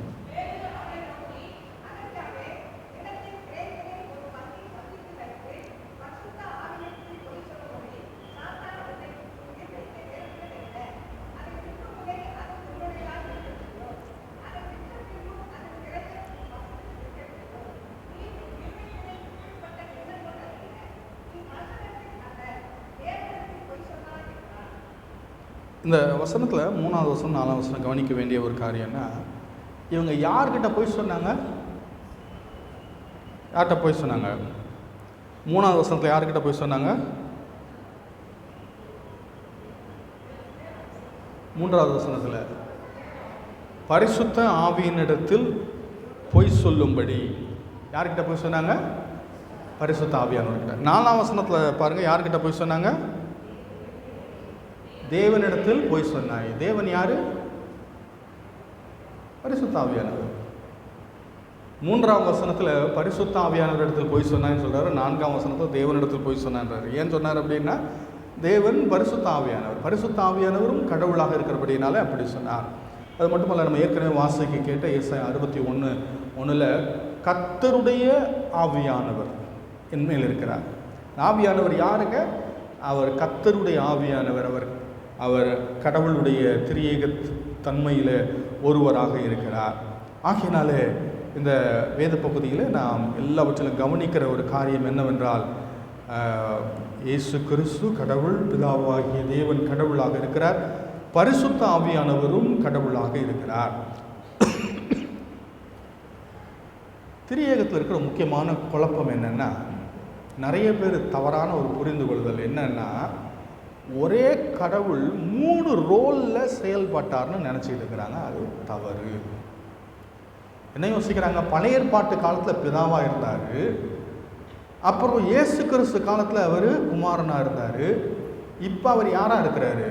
இந்த வசனத்தில் 3வது வசனம் 4வது வசனம் கவனிக்க வேண்டிய ஒரு காரியம்னா, இவங்க யார்கிட்ட போய் சொன்னாங்க? யார்கிட்ட போய் சொன்னாங்க? 3வது வசனத்தில் யார்கிட்ட போய் சொன்னாங்க? 3வது வசனத்தில் பரிசுத்த ஆவியினிடத்தில் பொய் சொல்லும்படி யார்கிட்ட போய் சொன்னாங்க? பரிசுத்த ஆவியானவர்கிட்ட. 4ஆம் வசனத்தில் பாருங்கள், யார்கிட்ட போய் சொன்னாங்க? தேவனிடத்தில் போய் சொன்னாய். தேவன் யாரு? பரிசுத்த ஆவியானவர். 3ஆம் வசனத்தில் பரிசுத்த ஆவியானவரிடத்தில் போய் சொன்னான்னு சொல்றாரு. 4ஆம் வசனத்தில் தேவனிடத்தில் போய் சொன்னான்றாரு. ஏன் சொன்னார் அப்படின்னா, தேவன் பரிசுத்த ஆவியானவர், பரிசுத்த ஆவியானவரும் கடவுளாக இருக்கிறபடினாலே அப்படி சொன்னார். அது மட்டுமல்ல, நம்ம ஏற்கனவே வாசிக்க கேட்ட ஏசாயா 61:1 கர்த்தருடைய ஆவியானவர் என்மேல் இருக்கிறார். ஆவியானவர் யாருங்க? அவர் கர்த்தருடைய ஆவியானவர். அவர் கடவுளுடைய திரியேக தன்மையில் ஒருவராக இருக்கிறார். ஆகையினாலே இந்த வேத பகுதியில் நாம் எல்லாவற்றிலும் கவனிக்கிற ஒரு காரியம் என்னவென்றால், இயேசு கிறிஸ்து கடவுள், பிதாவாகிய தேவன் கடவுளாக இருக்கிறார், பரிசுத்த ஆவியானவரும் கடவுளாக இருக்கிறார். திரியேகத்தில் இருக்கிற முக்கியமான குழப்பம் என்னென்னா, நிறைய பேர் தவறான ஒரு புரிந்து கொள்ளுதல் என்னன்னா, ஒரே கடவுள் 3 ரோலில் செயல்பட்டார்னு நினச்சிக்கிட்டு இருக்கிறாங்க. அது தவறு. என்ன யோசிக்கிறாங்க? பழைய ஏற்பாட்டு காலத்தில் பிதாவாக இருந்தார், அப்புறம் இயேசு கிறிஸ்து காலத்தில் அவர் குமாரனாக இருந்தார், இப்போ அவர் யாராக இருக்கிறாரு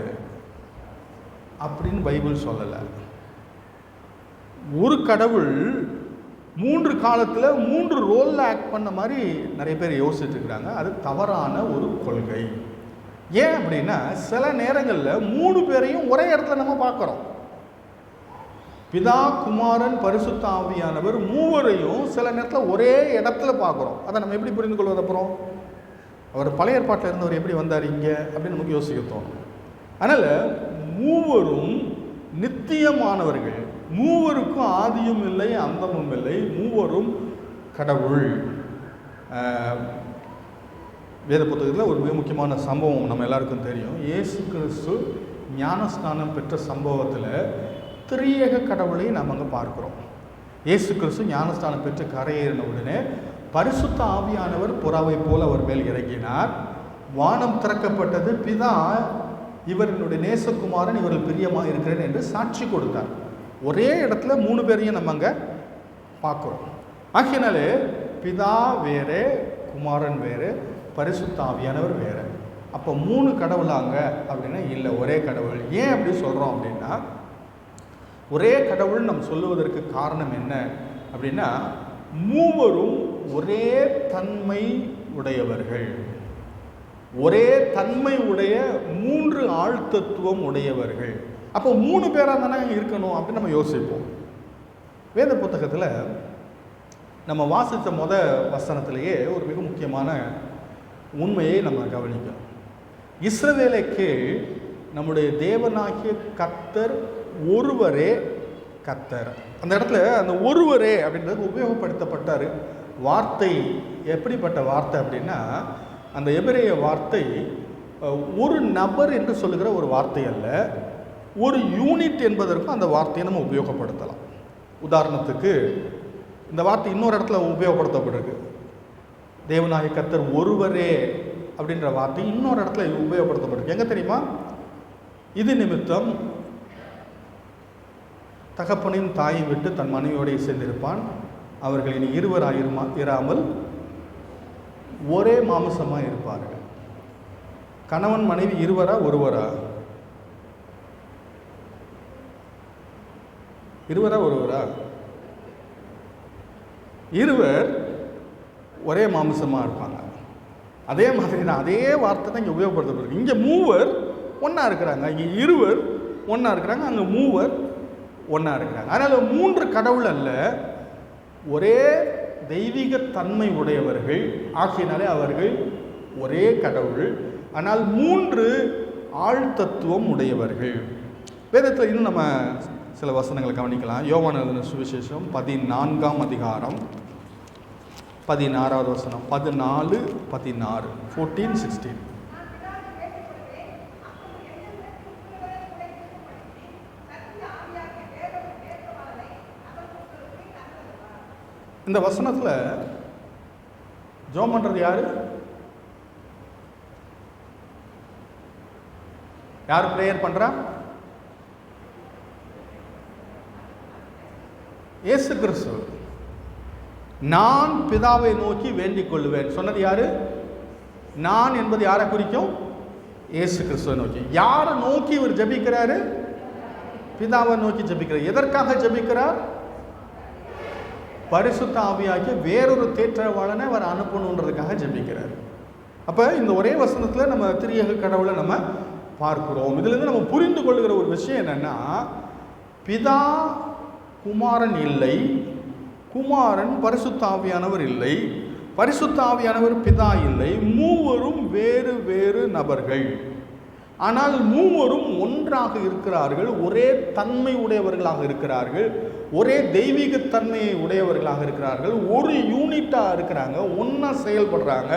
அப்படின்னு பைபிள் சொல்லலை. ஒரு கடவுள் 3 காலத்தில் 3 ரோலில் ஆக்ட் பண்ண மாதிரி நிறைய பேர் யோசிச்சுட்டு இருக்கிறாங்க. அது தவறான ஒரு கொள்கை. ஏன் அப்படின்னா, சில நேரங்களில் 3 பேரையும் ஒரே இடத்துல நம்ம பார்க்குறோம். பிதா, குமாரன், பரிசுத்த ஆவியானவர் மூவரையும் சில நேரத்தில் ஒரே இடத்துல பார்க்குறோம். அதை நம்ம எப்படி புரிந்து கொள்வது? அப்புறம் அவர் பழைய ஏற்பாட்டில் இருந்தவர் எப்படி வந்தார் இங்கே அப்படின்னு நமக்கு யோசிக்க தோணும். அதனால் மூவரும் நித்தியமானவர்கள், மூவருக்கும் ஆதியும் இல்லை அந்தமும் இல்லை, மூவரும் கடவுள். வேத புத்தகத்தில் ஒரு மிக முக்கியமான சம்பவம் நம்ம எல்லாருக்கும் தெரியும். இயேசு கிறிஸ்து ஞானஸ்நானம் பெற்ற சம்பவத்தில் திரியேக கடவுளை நாம் அங்கே பார்க்குறோம். இயேசு கிறிஸ்து ஞானஸ்நானம் பெற்று கரையேறின உடனே பரிசுத்த ஆவியானவர் புறாவை போல அவர் மேல் இறங்கினார். வானம் திறக்கப்பட்டது. பிதா, இவர் என்னுடைய நேசகுமாரன், இவர்கள் பிரியமாக இருக்கிறேன் என்று சாட்சி கொடுத்தார். ஒரே இடத்துல 3 பேரையும் நம்ம அங்கே பார்க்குறோம். ஆகையினாலே பிதா வேறு, குமாரன் வேறு, பரிசுத்த ஆவியானவர் வேறு. அப்போ 3 கடவுளாங்க அப்படின்னா இல்லை, ஒரே கடவுள். ஏன் அப்படி சொல்கிறோம் அப்படின்னா, ஒரே கடவுள் நம்ம சொல்லுவதற்கு காரணம் என்ன அப்படின்னா, மூவரும் ஒரே தன்மை உடையவர்கள், ஒரே தன்மை உடைய 3 ஆழ்த்தத்துவம் உடையவர்கள். அப்போ 3 பேராக தானே இருக்கணும் அப்படின்னு நம்ம யோசிப்போம். வேத புத்தகத்தில் நம்ம வாசித்த வசனத்திலேயே ஒரு மிக முக்கியமான உண்மையை நம்ம கவனிக்கணும். இஸ்ரவேலுக்கு நம்முடைய தேவனாகிய கர்த்தர் ஒருவரே கர்த்தர். அந்த இடத்துல அந்த ஒருவரே அப்படின்றது உபயோகப்படுத்தப்பட்டார். வார்த்தை எப்படிப்பட்ட வார்த்தை அப்படின்னா, அந்த எபிரேய வார்த்தை ஒரு நபர் என்று சொல்லுகிற ஒரு வார்த்தை அல்ல, ஒரு யூனிட் என்பதற்கும் அந்த வார்த்தையை நம்ம உபயோகப்படுத்தலாம். உதாரணத்துக்கு இந்த வார்த்தை இன்னொரு இடத்துல உபயோகப்படுத்தப்பட்டிருக்கு. தேவனாகிய கர்த்தர் ஒருவரே அப்படின்ற வார்த்தை இன்னொரு இடத்துல உபயோகப்படுத்தப்பட்டிருக்கு. எங்கே தெரியுமா? இது நிமித்தம் தகப்பனையும் தாயை விட்டு தன் மனைவியோடு சேர்ந்திருப்பான், அவர்கள் இனி இராமல் ஒரே மாமிசமாக இருப்பார்கள். கணவன் மனைவி இருவரா ஒருவரா? ஒருவரா? இருவர் ஒரே மாமிசமாக இருப்பாங்க. அதே மாதிரி தான், அதே வார்த்தை தான் இங்கே உபயோகப்படுத்தப்படுது. இங்கே 3 ஒன்றா இருக்கிறாங்க, இங்கே 2 ஒன்றா இருக்கிறாங்க, அங்கே 3 ஒன்றா இருக்கிறாங்க. அதனால் 3 கடவுள் அல்ல, ஒரே தெய்வீக தன்மை உடையவர்கள் ஆகியனாலே அவர்கள் ஒரே கடவுள். ஆனால் 3 ஆழ்தத்துவம் உடையவர்கள். வேதத்தில் இன்னும் நம்ம சில வசனங்களை கவனிக்கலாம். யோவான் எழுதின சுவிசேஷம் 14ஆம் அதிகாரம் 16வது வசனம், 14, 16, 14, 16. இந்த வசனத்தில் ஜெபம் பண்ணுறது யாரு? யார் பிரேயர் பண்றா? இயேசு கிறிஸ்து. நான் பிதாவை நோக்கி வேண்டிக் கொள்ளுவேன் சொன்னது யாரு? நான் என்பது யாரை குறிக்கும்? இயேசு கிறிஸ்துவை நோக்கி. யாரை நோக்கி இவர் ஜெபிக்கிறாரு? பிதாவை நோக்கி ஜெபிக்கிறார். எதற்காக ஜெபிக்கிறார்? பரிசுத்த ஆவியாகிய வேறொரு தேற்றவாளனை அவர் அனுப்பணுன்றதுக்காக ஜெபிக்கிறார். அப்போ இந்த ஒரே வசனத்தில் நம்ம திரியேக கடவுளை நம்ம பார்க்கிறோம். இதிலிருந்து நம்ம புரிந்து கொள்ளுகிற ஒரு விஷயம் என்னன்னா, பிதா குமாரன் இல்லை, குமாரன் பரிசுத்த ஆவியானவர் இல்லை, பரிசுத்த ஆவியானவர் பிதா இல்லை. 3 வேறு வேறு நபர்கள். ஆனால் 3 ஒன்றாக இருக்கிறார்கள், ஒரே தன்மை உடையவர்களாக இருக்கிறார்கள், ஒரே தெய்வீக தன்மையை உடையவர்களாக இருக்கிறார்கள், ஒரு யூனிட்டாக இருக்கிறாங்க, ஒன்றா செயல்படுறாங்க.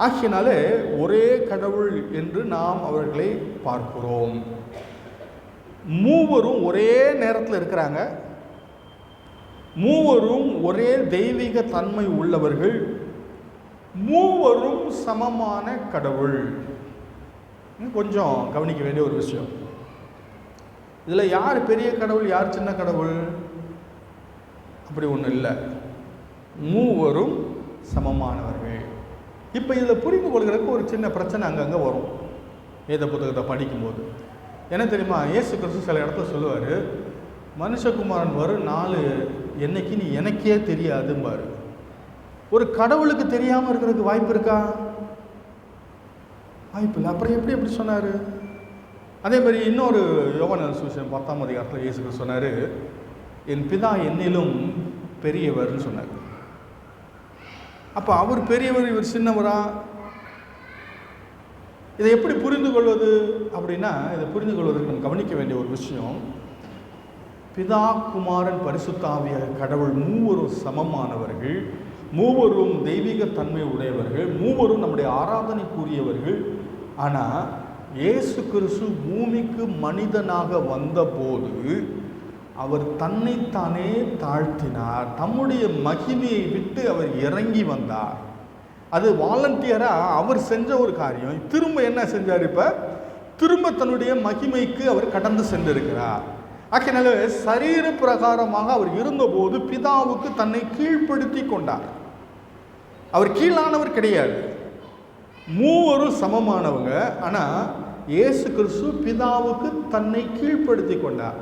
ஆகியனாலே ஒரே கடவுள் என்று நாம் அவர்களை பார்க்கிறோம். 3 ஒரே நேரத்தில் இருக்கிறாங்க, 3 ஒரே தெய்வீக தன்மை உள்ளவர்கள், 3 சமமான கடவுள். கொஞ்சம் கவனிக்க வேண்டிய ஒரு விஷயம், இதில் யார் பெரிய கடவுள் யார் சின்ன கடவுள் அப்படி ஒன்றும் இல்லை, 3 சமமானவர்கள். இப்போ இதில் புரிந்து கொள்கிறதுக்கு ஒரு சின்ன பிரச்சனை அங்கங்கே வரும் வேத புத்தகத்தை படிக்கும்போது. என்ன தெரியுமா? இயேசு கிறிஸ்து சில இடத்துல சொல்லுவார், மனுஷகுமாரன் வரும் நாள் என்னைக்குன்னு எனக்கே தெரியாதும்பாரு. ஒரு கடவுளுக்கு தெரியாமல் இருக்கிறதுக்கு வாய்ப்பு இருக்கா? வாய்ப்பு இல்லை. அப்புறம் எப்படி சொன்னார்? அதே மாதிரி இன்னொரு யோவான் சுவிசேஷம் 10ஆம் அதிகாரத்தில் இயேசு கிறிஸ்து சொன்னார், என் பிதா என்னிலும் பெரியவர்னு சொன்னார். அப்போ அவர் பெரியவர், இவர் சின்னவரா? இதை எப்படி புரிந்து கொள்வது அப்படின்னா, இதை புரிந்து கொள்வதற்கு நம்ம கவனிக்க வேண்டிய ஒரு விஷயம், பிதா குமாரன் பரிசுத்த ஆவியாக கடவுள் 3 சமமானவர்கள், 3 தெய்வீக தன்மை உடையவர்கள், 3 நம்முடைய ஆராதனைக்குரியவர்கள். ஆனால் இயேசு கிறிஸ்து பூமிக்கு மனிதனாக வந்தபோது அவர் தன்னைத்தானே தாழ்த்தினார், தம்முடைய மகிமையை விட்டு அவர் இறங்கி வந்தார். அது வாலண்டியராக அவர் செஞ்ச ஒரு காரியம். திரும்ப என்ன செஞ்சார்? இப்போ திரும்ப தன்னுடைய மகிமைக்கு அவர் கடந்து சென்றிருக்கிறார். ஆகையினால சரீர பிரகாரமாக அவர் இருந்தபோது பிதாவுக்கு தன்னை கீழ்ப்படுத்தி கொண்டார். அவர் கீழானவர் கிடையாது, 3 சமமானவங்க. ஆனால் இயேசு கிறிஸ்து பிதாவுக்கு தன்னை கீழ்ப்படுத்தி கொண்டார்.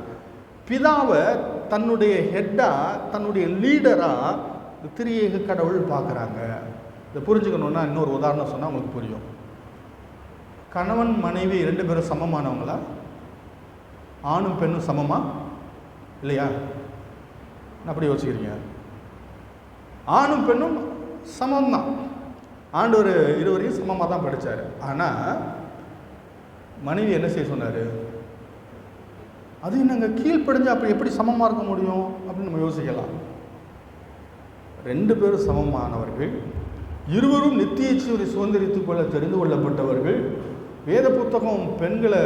பிதாவை தன்னுடைய ஹெட்டாக, தன்னுடைய லீடராக திரியேக கடவுள் பார்க்குறாங்க. இதை புரிஞ்சுக்கணுன்னா இன்னொரு உதாரணம் சொன்னால் உங்களுக்கு புரியும். கணவன் மனைவி 2 பேரும் சமமானவங்களா? ஆணும் பெண்ணும் சமமா இல்லையா? அப்படி யோசிக்கிறீங்க? ஆணும் பெண்ணும் சமம் தான். ஆண்டவர் இருவரையும் சமமாக தான் படித்தார். ஆனால் மனைவி என்ன செய்ய சொன்னார்? அது நாங்கள் கீழ்ப்படிஞ்சு அப்படி எப்படி சமமாக இருக்க முடியும் அப்படின்னு நம்ம யோசிக்கலாம். 2 பேரும் சமமானவர்கள், இருவரும் நித்திய ஜீவனை சுதந்திரித்துக் கொள்ள தெரிந்து கொள்ளப்பட்டவர்கள். வேத புத்தகம் பெண்களை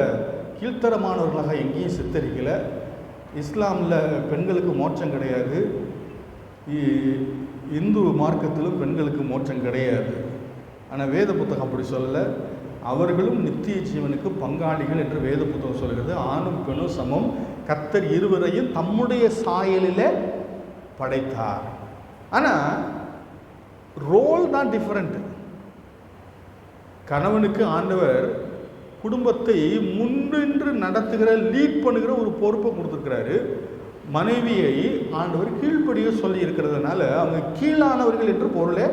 கீழ்த்தரமானவர்களாக எங்கேயும் சித்தரிக்கலை. இஸ்லாமில் பெண்களுக்கு மோட்சம் கிடையாது, இந்து மார்க்கத்திலும் பெண்களுக்கு மோட்சம் கிடையாது. ஆனால் வேத புத்தகம் அப்படி சொல்லலை. அவர்களும் நித்திய ஜீவனுக்கு பங்காளிகள் என்று வேத புத்தகம் சொல்கிறது. ஆணும் பெண்ணும் சமம், கர்த்தர் இருவரையும் தம்முடைய சாயலில் படைத்தார். ஆனால் ரோல் தான் டிஃப்ரெண்ட். கணவனுக்கு ஆண்டவர் குடும்பத்தை முன்னின்று நடத்துகிற, லீட் பண்ணுகிற ஒரு பொறுப்பை கொடுத்துருக்கிறாரு. மனைவியை ஆண்டவர் கீழ்ப்படிய சொல்லி இருக்கிறதுனால அவங்க கீழானவர்கள் என்று பொருளே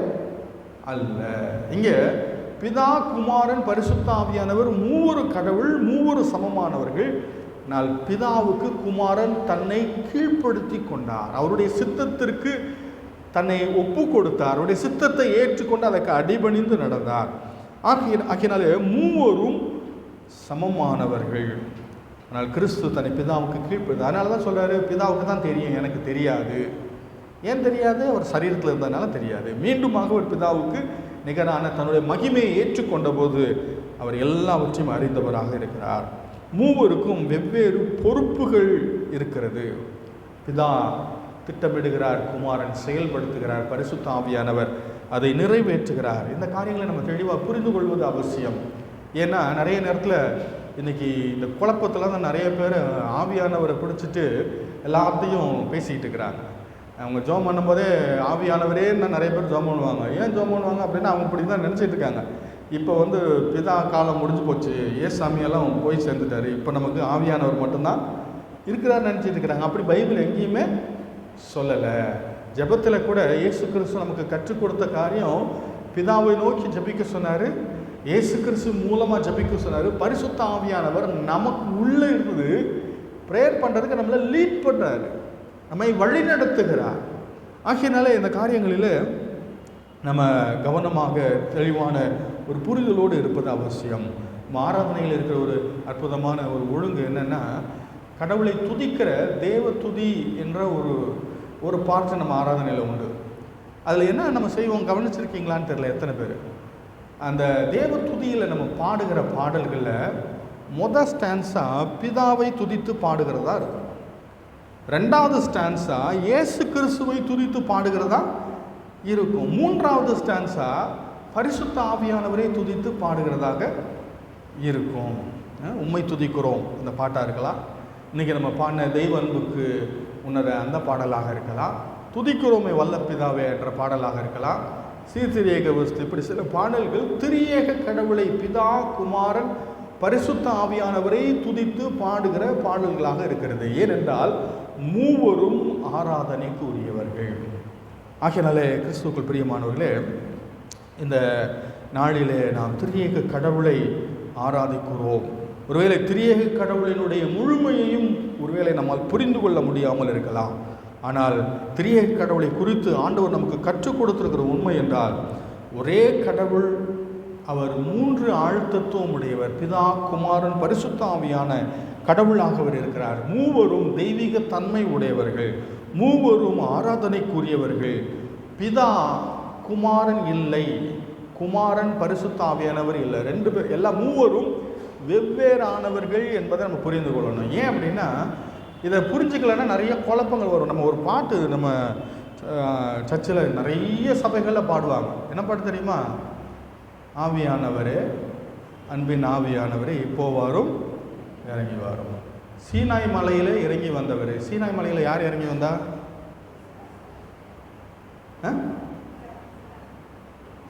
அல்ல. இங்கே பிதா, குமாரன், பரிசுத்த ஆவியானவர் மூவரு கடவுள், மூவரு சமமானவர்கள். ஆனால் பிதாவுக்கு குமாரன் தன்னை கீழ்ப்படுத்தி கொண்டார், அவருடைய சித்தத்திற்கு தன்னை ஒப்பு கொடுத்தார், அவருடைய சித்தத்தை ஏற்றுக்கொண்டு அதற்கு அடிபணிந்து நடந்தார். ஆகினாலே மூவரும் சமமானவர்கள். ஆனால் கிறிஸ்து தன்னை பிதாவுக்கு கீழ்ப்படுத்த. அதனால தான் சொல்கிறாரு, பிதாவுக்கு தான் தெரியும், எனக்கு தெரியாது. ஏன் தெரியாது? அவர் சரீரத்தில் இருந்ததுனால தெரியாது. மீண்டுமாக ஒரு பிதாவுக்கு நிகரான தன்னுடைய மகிமையை ஏற்றுக்கொண்ட போது அவர் எல்லாவற்றையும் அறிந்தவராக இருக்கிறார். மூவருக்கும் வெவ்வேறு பொறுப்புகள் இருக்கிறது. பிதா திட்டமிடுகிறார், குமாரன் செயல்படுத்துகிறார், பரிசுத்த ஆவியானவர் அதை நிறைவேற்றுகிறார். இந்த காரியங்களை நம்ம தெளிவாக புரிந்து கொள்வது அவசியம். ஏன்னா நிறைய நேரத்தில் இன்றைக்கி இந்த குழப்பத்தில் தான் நிறைய பேர் ஆவியானவரை பிடிச்சிட்டு எல்லாத்தையும் பேசிக்கிட்டு இருக்கிறாங்க. அவங்க ஜோம் பண்ணும்போதே ஆவியானவரே நிறைய பேர் ஜோம் பண்ணுவாங்க. ஏன் ஜோம் பண்ணுவாங்க அப்படின்னா அவங்க இப்படி தான் நினச்சிட்டு இருக்காங்க. இப்போ பிதா காலம் முடிஞ்சு போச்சு, சாமியெல்லாம் போய் சேர்ந்துட்டாரு, இப்போ நமக்கு ஆவியானவர் மட்டும்தான் இருக்கிறார் நினச்சிட்டு இருக்கிறாங்க. அப்படி பைபிள் எங்கேயுமே சொல்லலை. ஜெபத்தில் கூட இயேசு கிறிஸ்து நமக்கு கற்றுக் கொடுத்த காரியம், பிதாவை நோக்கி ஜபிக்க சொன்னார், இயேசு கிறிஸ்து மூலமாக ஜபிக்க சொன்னார். பரிசுத்த ஆவியானவர் நமக்கு உள்ளே இருந்து ப்ரேயர் பண்ணுறதுக்கு நம்மளை லீட் பண்ணுறாரு, நம்மை வழி நடத்துகிறார். ஆகையினால இந்த காரியங்களில் நம்ம கவனமாக தெளிவான ஒரு புரிதலோடு இருப்பது அவசியம். ஆராதனையில் இருக்கிற ஒரு அற்புதமான ஒரு ஒழுங்கு என்னென்னா, கடவுளை துதிக்கிற தேவ துதி என்ற ஒரு பாட்டு நம்ம ஆராதனையில் உண்டு. அதில் என்ன நம்ம செய்வோம் கவனிச்சிருக்கீங்களான்னு தெரியல எத்தனை பேர். அந்த தேவ துதியில் நம்ம பாடுகிற பாடல்களில் மொதல் ஸ்டான்ஸா பிதாவை துதித்து பாடுகிறதா இருக்கும், 2வது ஸ்டான்ஸா இயேசு கிறிஸ்துவை துதித்து பாடுகிறதா இருக்கும், 3வது ஸ்டான்ஸா பரிசுத்த ஆவியானவரை துதித்து பாடுகிறதாக இருக்கும். உம்மை துதிக்கிறோம் இந்த பாட்டாக இருக்கலாம், இன்றைக்கி நம்ம பாடின தெய்வ அன்புக்கு உன்னத அந்த பாடலாக இருக்கலாம், துதிக்கிறோமை வல்ல பிதாவே என்ற பாடலாக இருக்கலாம், சீர்திரியேக வஸ்து, இப்படி சில பாடல்கள் திரியேக கடவுளை பிதா, குமாரன், பரிசுத்த ஆவியானவரை துதித்து பாடுகிற பாடல்களாக இருக்கிறது. ஏனென்றால் மூவரும் ஆராதனைக்கு உரியவர்கள். ஆகையினாலே கிறிஸ்துவுக்குள் பிரியமானவர்களே, இந்த நாளிலே நாம் திரியேக கடவுளை ஆராதிக்கிறோம். ஒருவேளை திரியேக கடவுளினுடைய முழுமையையும் ஒருவேளை நம்மால் புரிந்து கொள்ள முடியாமல் இருக்கலாம். ஆனால் திரியேக கடவுளை குறித்து ஆண்டவர் நமக்கு கற்றுக் கொடுத்திருக்கிற உண்மை என்றால், ஒரே கடவுள், அவர் 3 ஆழ்த்தத்துவம் உடையவர், பிதா, குமாரன், பரிசுத்த ஆவியான கடவுளாக அவர் இருக்கிறார். மூவரும் தெய்வீக தன்மை உடையவர்கள், மூவரும் ஆராதனைக்குரியவர்கள். பிதா, குமாரன் இல்லை, குமாரன் பரிசுத்த ஆவியானவர் இல்லை, 2 பேர், எல்லா மூவரும் வெவ்வேறானவர்கள் என்பதை நம்ம புரிந்து கொள்ளணும். ஏன் அப்படின்னா, இதை புரிஞ்சுக்கலன்னா நிறைய குழப்பங்கள் வரும். நம்ம ஒரு பாட்டு நம்ம சர்ச்சில் நிறைய சபைகளில் பாடுவாங்க. என்ன பாட்டு தெரியுமா? ஆவியானவரே, அன்பின் ஆவியானவரே இப்போவாரும் இறங்கி வரும். சீனாய் மலையில் இறங்கி வந்தவர். சீனாய் மலையில் யார் இறங்கி வந்தா?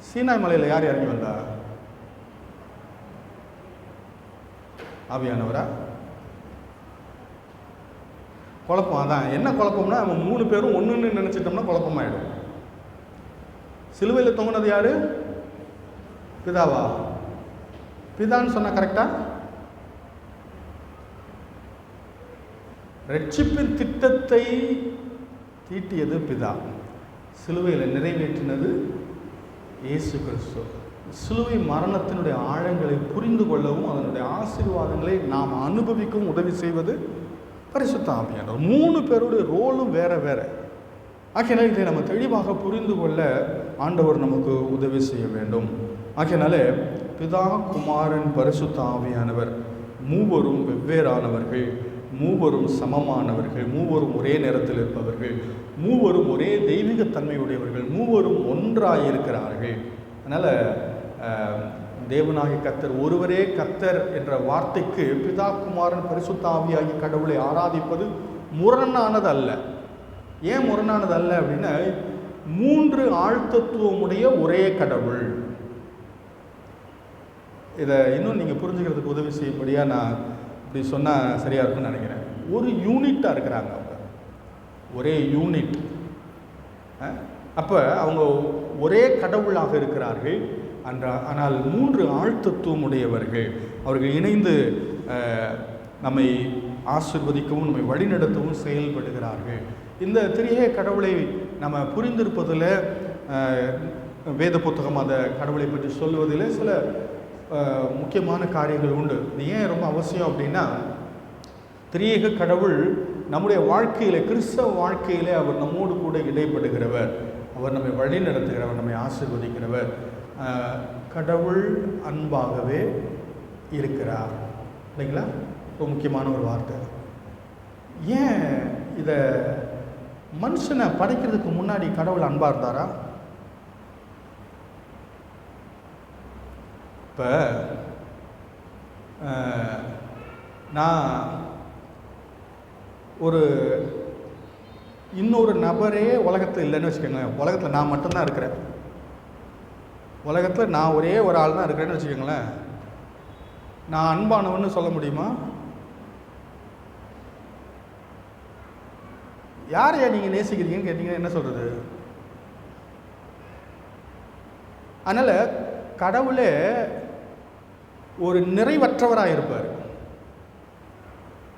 சீனாய் மலையில் யார் இறங்கி வந்தா? ஆவியானவரா? குழப்பம். அதான் என்ன குழப்பம்னா, நம்ம 3 பேரும் ஒன்றுன்னு நினச்சிட்டோம்னா குழப்பமாயிடும். சிலுவையில் தொங்கினது யாரு? பிதாவா? பிதான்னு சொன்னா கரெக்டா? ரட்சிப்பின் திட்டத்தை தீட்டியது பிதா, சிலுவையில் நிறைவேற்றினது இயேசு கிறிஸ்து. சிலுவை மரணத்தினுடைய ஆழங்களை புரிந்து கொள்ளவும் அதனுடைய ஆசீர்வாதங்களை நாம் அனுபவிக்கவும் உதவி செய்வது பரிசுத்த ஆவியானவர். 3 பேருடைய ரோலும் வேற வேற. ஆகையினால இதை நம்ம தெளிவாக புரிந்து கொள்ள ஆண்டவர் நமக்கு உதவி செய்ய வேண்டும். ஆகையினால பிதா, குமாரன், பரிசுத்த ஆவியானவர் மூவரும் வெவ்வேறானவர்கள், மூவரும் சமமானவர்கள், மூவரும் ஒரே நேரத்தில் இருப்பவர்கள், மூவரும் ஒரே தெய்வீகத்தன்மையுடையவர்கள், மூவரும் ஒன்றாயிருக்கிறார்கள். அதனால் தேவனாகிய கர்த்தர் ஒருவரே கர்த்தர் என்ற வார்த்தைக்கு பிதா, குமாரன், பரிசுத்த ஆவியாகிய கடவுளை ஆராதிப்பது முரணானது அல்ல. ஏன் முரணானது அல்ல அப்படின்னா, 3 ஆழ்த்தத்துவமுடைய ஒரே கடவுள். இதை இன்னும் நீங்கள் புரிஞ்சுக்கிறதுக்கு உதவி செய்யும்படியாக நான் இப்படி சொன்னால் சரியாக இருக்குன்னு நினைக்கிறேன். ஒரு யூனிட்டாக இருக்கிறாங்க அவங்க, ஒரே யூனிட். அப்போ அவங்க ஒரே கடவுளாக இருக்கிறார்கள். ஆனால் 3 ஆழ்த்தத்துவம் உடையவர்கள். அவர்கள் இணைந்து நம்மை ஆசீர்வதிக்கவும் நம்மை வழிநடத்தவும் செயல்படுகிறார்கள். இந்த திரியேக கடவுளை நம்ம புரிந்திருப்பதில், வேத புத்தகம் அந்த கடவுளை பற்றி சொல்லுவதில் சில முக்கியமான காரியங்கள் உண்டு. இது ஏன் ரொம்ப அவசியம் அப்படின்னா, திரியேக கடவுள் நம்முடைய வாழ்க்கையில், கிறிஸ்தவ வாழ்க்கையில் அவர் நம்மோடு கூட இடைப்படுகிறவர், அவர் நம்மை வழி நடத்துகிறவர், நம்மை ஆசீர்வதிக்கிறவர். கடவுள் அன்பாகவே இருக்கிறார் இல்லைங்களா? ரொம்ப முக்கியமான ஒரு வார்த்தை. ஏன் இதை மனுஷனை படைக்கிறதுக்கு முன்னாடி கடவுள் அன்பாக இருந்தாரா? இப்போ நான் இன்னொரு நபரே உலகத்தில் இல்லைன்னு வச்சுக்கோங்களேன். உலகத்தில் நான் மட்டும்தான் இருக்கிறேன். உலகத்தில் நான் ஒரே ஒரு ஆள் தான் இருக்கிறேன்னு வச்சுக்கோங்களேன். நான் அன்பானவன்னு சொல்ல முடியுமா? யாரையா நீங்கள் நேசிக்கிறீங்கன்னு கேட்டீங்கன்னா என்ன சொல்கிறது? அதனால் கடவுளே ஒரு நிறைவற்றவராக இருப்பார்.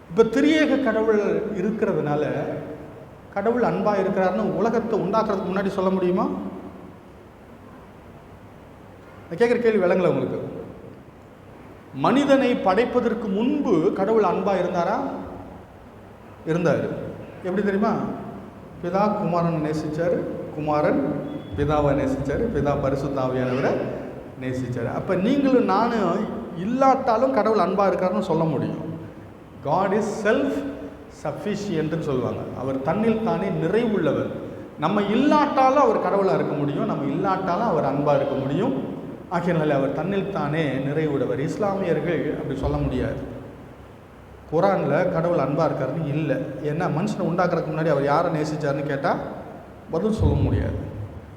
இப்போ திரியேக கடவுள் இருக்கிறதுனால கடவுள் அன்பாக இருக்கிறாருன்னு உலகத்தை உண்டாக்குறதுக்கு முன்னாடி சொல்ல முடியுமா? கேட்குற கேள்வி விளங்கல உங்களுக்கு? மனிதனை படைப்பதற்கு முன்பு கடவுள் அன்பாக இருந்தாரா? இருந்தார். எப்படி தெரியுமா? பிதா குமாரன் நேசித்தார், குமாரன் பிதாவை நேசித்தார், பிதா பரிசுத்த ஆவியானவரை நேசித்தார். அப்போ நீங்களும் நானும் இல்லாட்டாலும் கடவுள் அன்பாக இருக்காருன்னு சொல்ல முடியும். காட் இஸ் செல்ஃப் சஃபிஷியன்ட்னு சொல்லுவாங்க. அவர் தன்னில் தானே நிறைவுள்ளவர். நம்ம இல்லாட்டாலும் அவர் கடவுளாக இருக்க முடியும், நம்ம இல்லாட்டாலும் அவர் அன்பாக இருக்க முடியும். ஆகையினால அவர் தன்னில் தானே நிறைவுள்ளவர். இஸ்லாமியர்கள் அப்படி சொல்ல முடியாது. குரானில் கடவுள் அன்பாக இருக்காருன்னு இல்லை. ஏன்னா மனுஷனை உண்டாக்குறதுக்கு முன்னாடி அவர் யாரை நேசித்தார்னு கேட்டால் பதில் சொல்ல முடியாது.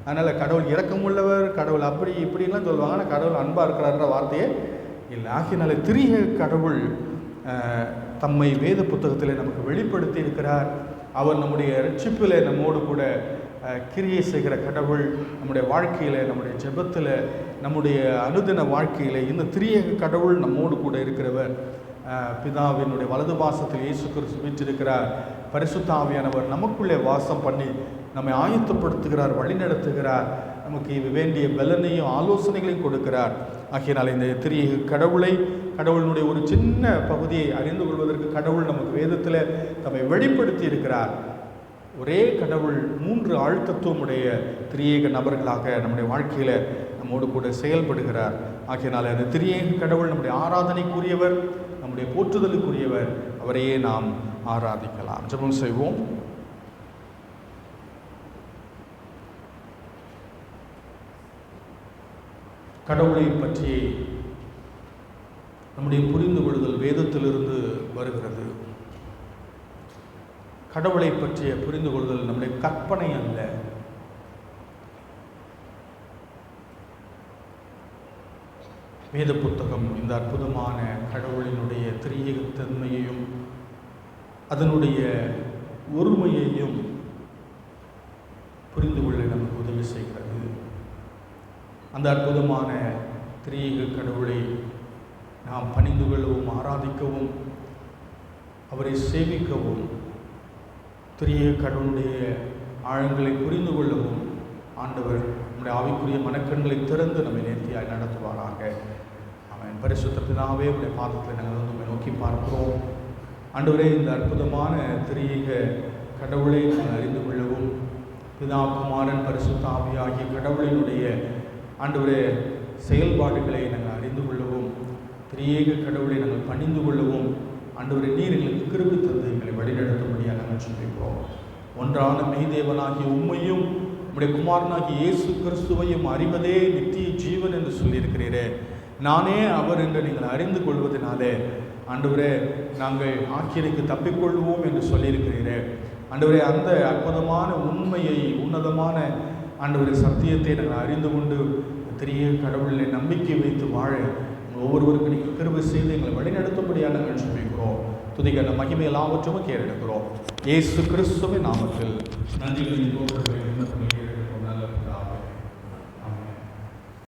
அதனால் கடவுள் இரக்கமுள்ளவர், கடவுள் அப்படி இப்படின்லாம் சொல்லுவாங்க. ஆனால் கடவுள் அன்பாக இருக்கிறாருன்ற வார்த்தையே இல்லை. ஆகையினால திரியேக கடவுள் தம்மை வேத புத்தகத்தில் நமக்கு வெளிப்படுத்தி இருக்கிறார். அவர் நம்முடைய ரட்சிப்பில் நம்மோடு கூட கிரியை செய்கிற கடவுள். நம்முடைய வாழ்க்கையில், நம்முடைய ஜெபத்தில், நம்முடைய அனுதின வாழ்க்கையில் இந்த திரியேக கடவுள் நம்மோடு கூட இருக்கிறவர். பிதாவினுடைய வலது பாசத்தில் இயேசு கிறிஸ்து வீற்றிருக்கிறார். பரிசுத்த ஆவியானவர் நமக்குள்ளே வாசம் பண்ணி நம்மை ஆயத்தப்படுத்துகிறார், வழிநடத்துகிறார், நமக்கு வேண்டிய பலனையும் ஆலோசனைகளையும் கொடுக்கிறார். ஆகையினால் இந்த திரியேக கடவுளை, கடவுளினுடைய ஒரு சின்ன பகுதியை அறிந்து கொள்வதற்கு கடவுள் நமக்கு வேதத்தில் தம்மை வெளிப்படுத்தி இருக்கிறார். ஒரே கடவுள் 3 ஆழ்த்தத்துவமுடைய திரியேக நபர்களாக நம்முடைய வாழ்க்கையில் நம்மோடு கூட செயல்படுகிறார். ஆகையினால் அந்த திரியேக கடவுள் நம்முடைய ஆராதனைக்குரியவர், நம்முடைய போற்றுதலுக்குரியவர். அவரையே நாம் ஆராதிக்கலாம். ஜெபம் செய்வோம். கடவுளை பற்றி நம்முடைய புரிந்து கொள்ளுதல் வேதத்திலிருந்து வருகிறது. கடவுளை பற்றிய புரிந்து கொள்ளுதல் நம்முடைய கற்பனை அல்ல. வேத புத்தகம் இந்த அற்புதமான கடவுளினுடைய திரியேகத்தன்மையையும் அதனுடைய ஒருமையையும் புரிந்து கொள்ள நமக்கு உதவி செய்கிறது. அந்த அற்புதமான திரியேக கடவுளை நாம் பணிந்து கொள்ளவும், ஆராதிக்கவும், அவரை சேவிக்கவும் திரிய கடவுளுடைய ஆழங்களை புரிந்து கொள்ளவும் ஆண்டவர் நம்முடைய ஆவிக்குரிய மனக்கண்களை திறந்து நம்மை நேர்த்தியாய் நடத்துவாராக. அவன் பரிசுத்த பிதாவே உடைய பாதத்தில் நாங்கள் வந்து நம்மை நோக்கி பார்க்கிறோம். ஆண்டவரே, இந்த அற்புதமான திரியக கடவுளை நாங்கள் அறிந்து கொள்ளவும், பிதா குமாரன் பரிசுத்த ஆவி ஆகிய கடவுளினுடைய ஆண்டவரே செயல்பாடுகளை நாங்கள் அறிந்து கொள்ளவும், திரியேக கடவுளை நாங்கள் பணிந்து கொள்ளவும் ஆண்டவரே நீர் எங்களுக்கு கிருபை தந்து எங்களை வழிநடத்தும்படியாக நாங்கள் சொல்லிக்கிறோம். ஒன்றான மெய்தேவனாகிய உம்மையும் உம்முடைய குமாரனாகிய இயேசு கிறிஸ்துவையும் அறிவதே நித்திய ஜீவன் என்று சொல்லியிருக்கிறீரே. நானே அவர் என்று நீங்கள் அறிந்து கொள்வதனாலே ஆண்டவரே நாங்கள் ஆக்கினைக்கு தப்பிக்கொள்வோம் என்று சொல்லியிருக்கிறீரே. ஆண்டவரே, அந்த அற்புதமான உண்மையை, உன்னதமான ஆண்டவரே சத்தியத்தை நாங்கள் அறிந்து கொண்டு திரிய கடவுளை நம்பிக்கை வைத்து வாழ ஒவ்வொருவருக்கும் நீங்கள் கிருபை செய்து எங்களை வழிநடத்தும்படியாக நாங்கள் சொல்லிக்கிறோம். துதிக்கான மகிமை எல்லாவற்றுமே கேட்டெடுக்கிறோம். இயேசு கிறிஸ்துவின் நாமத்தில் நன்றிகளை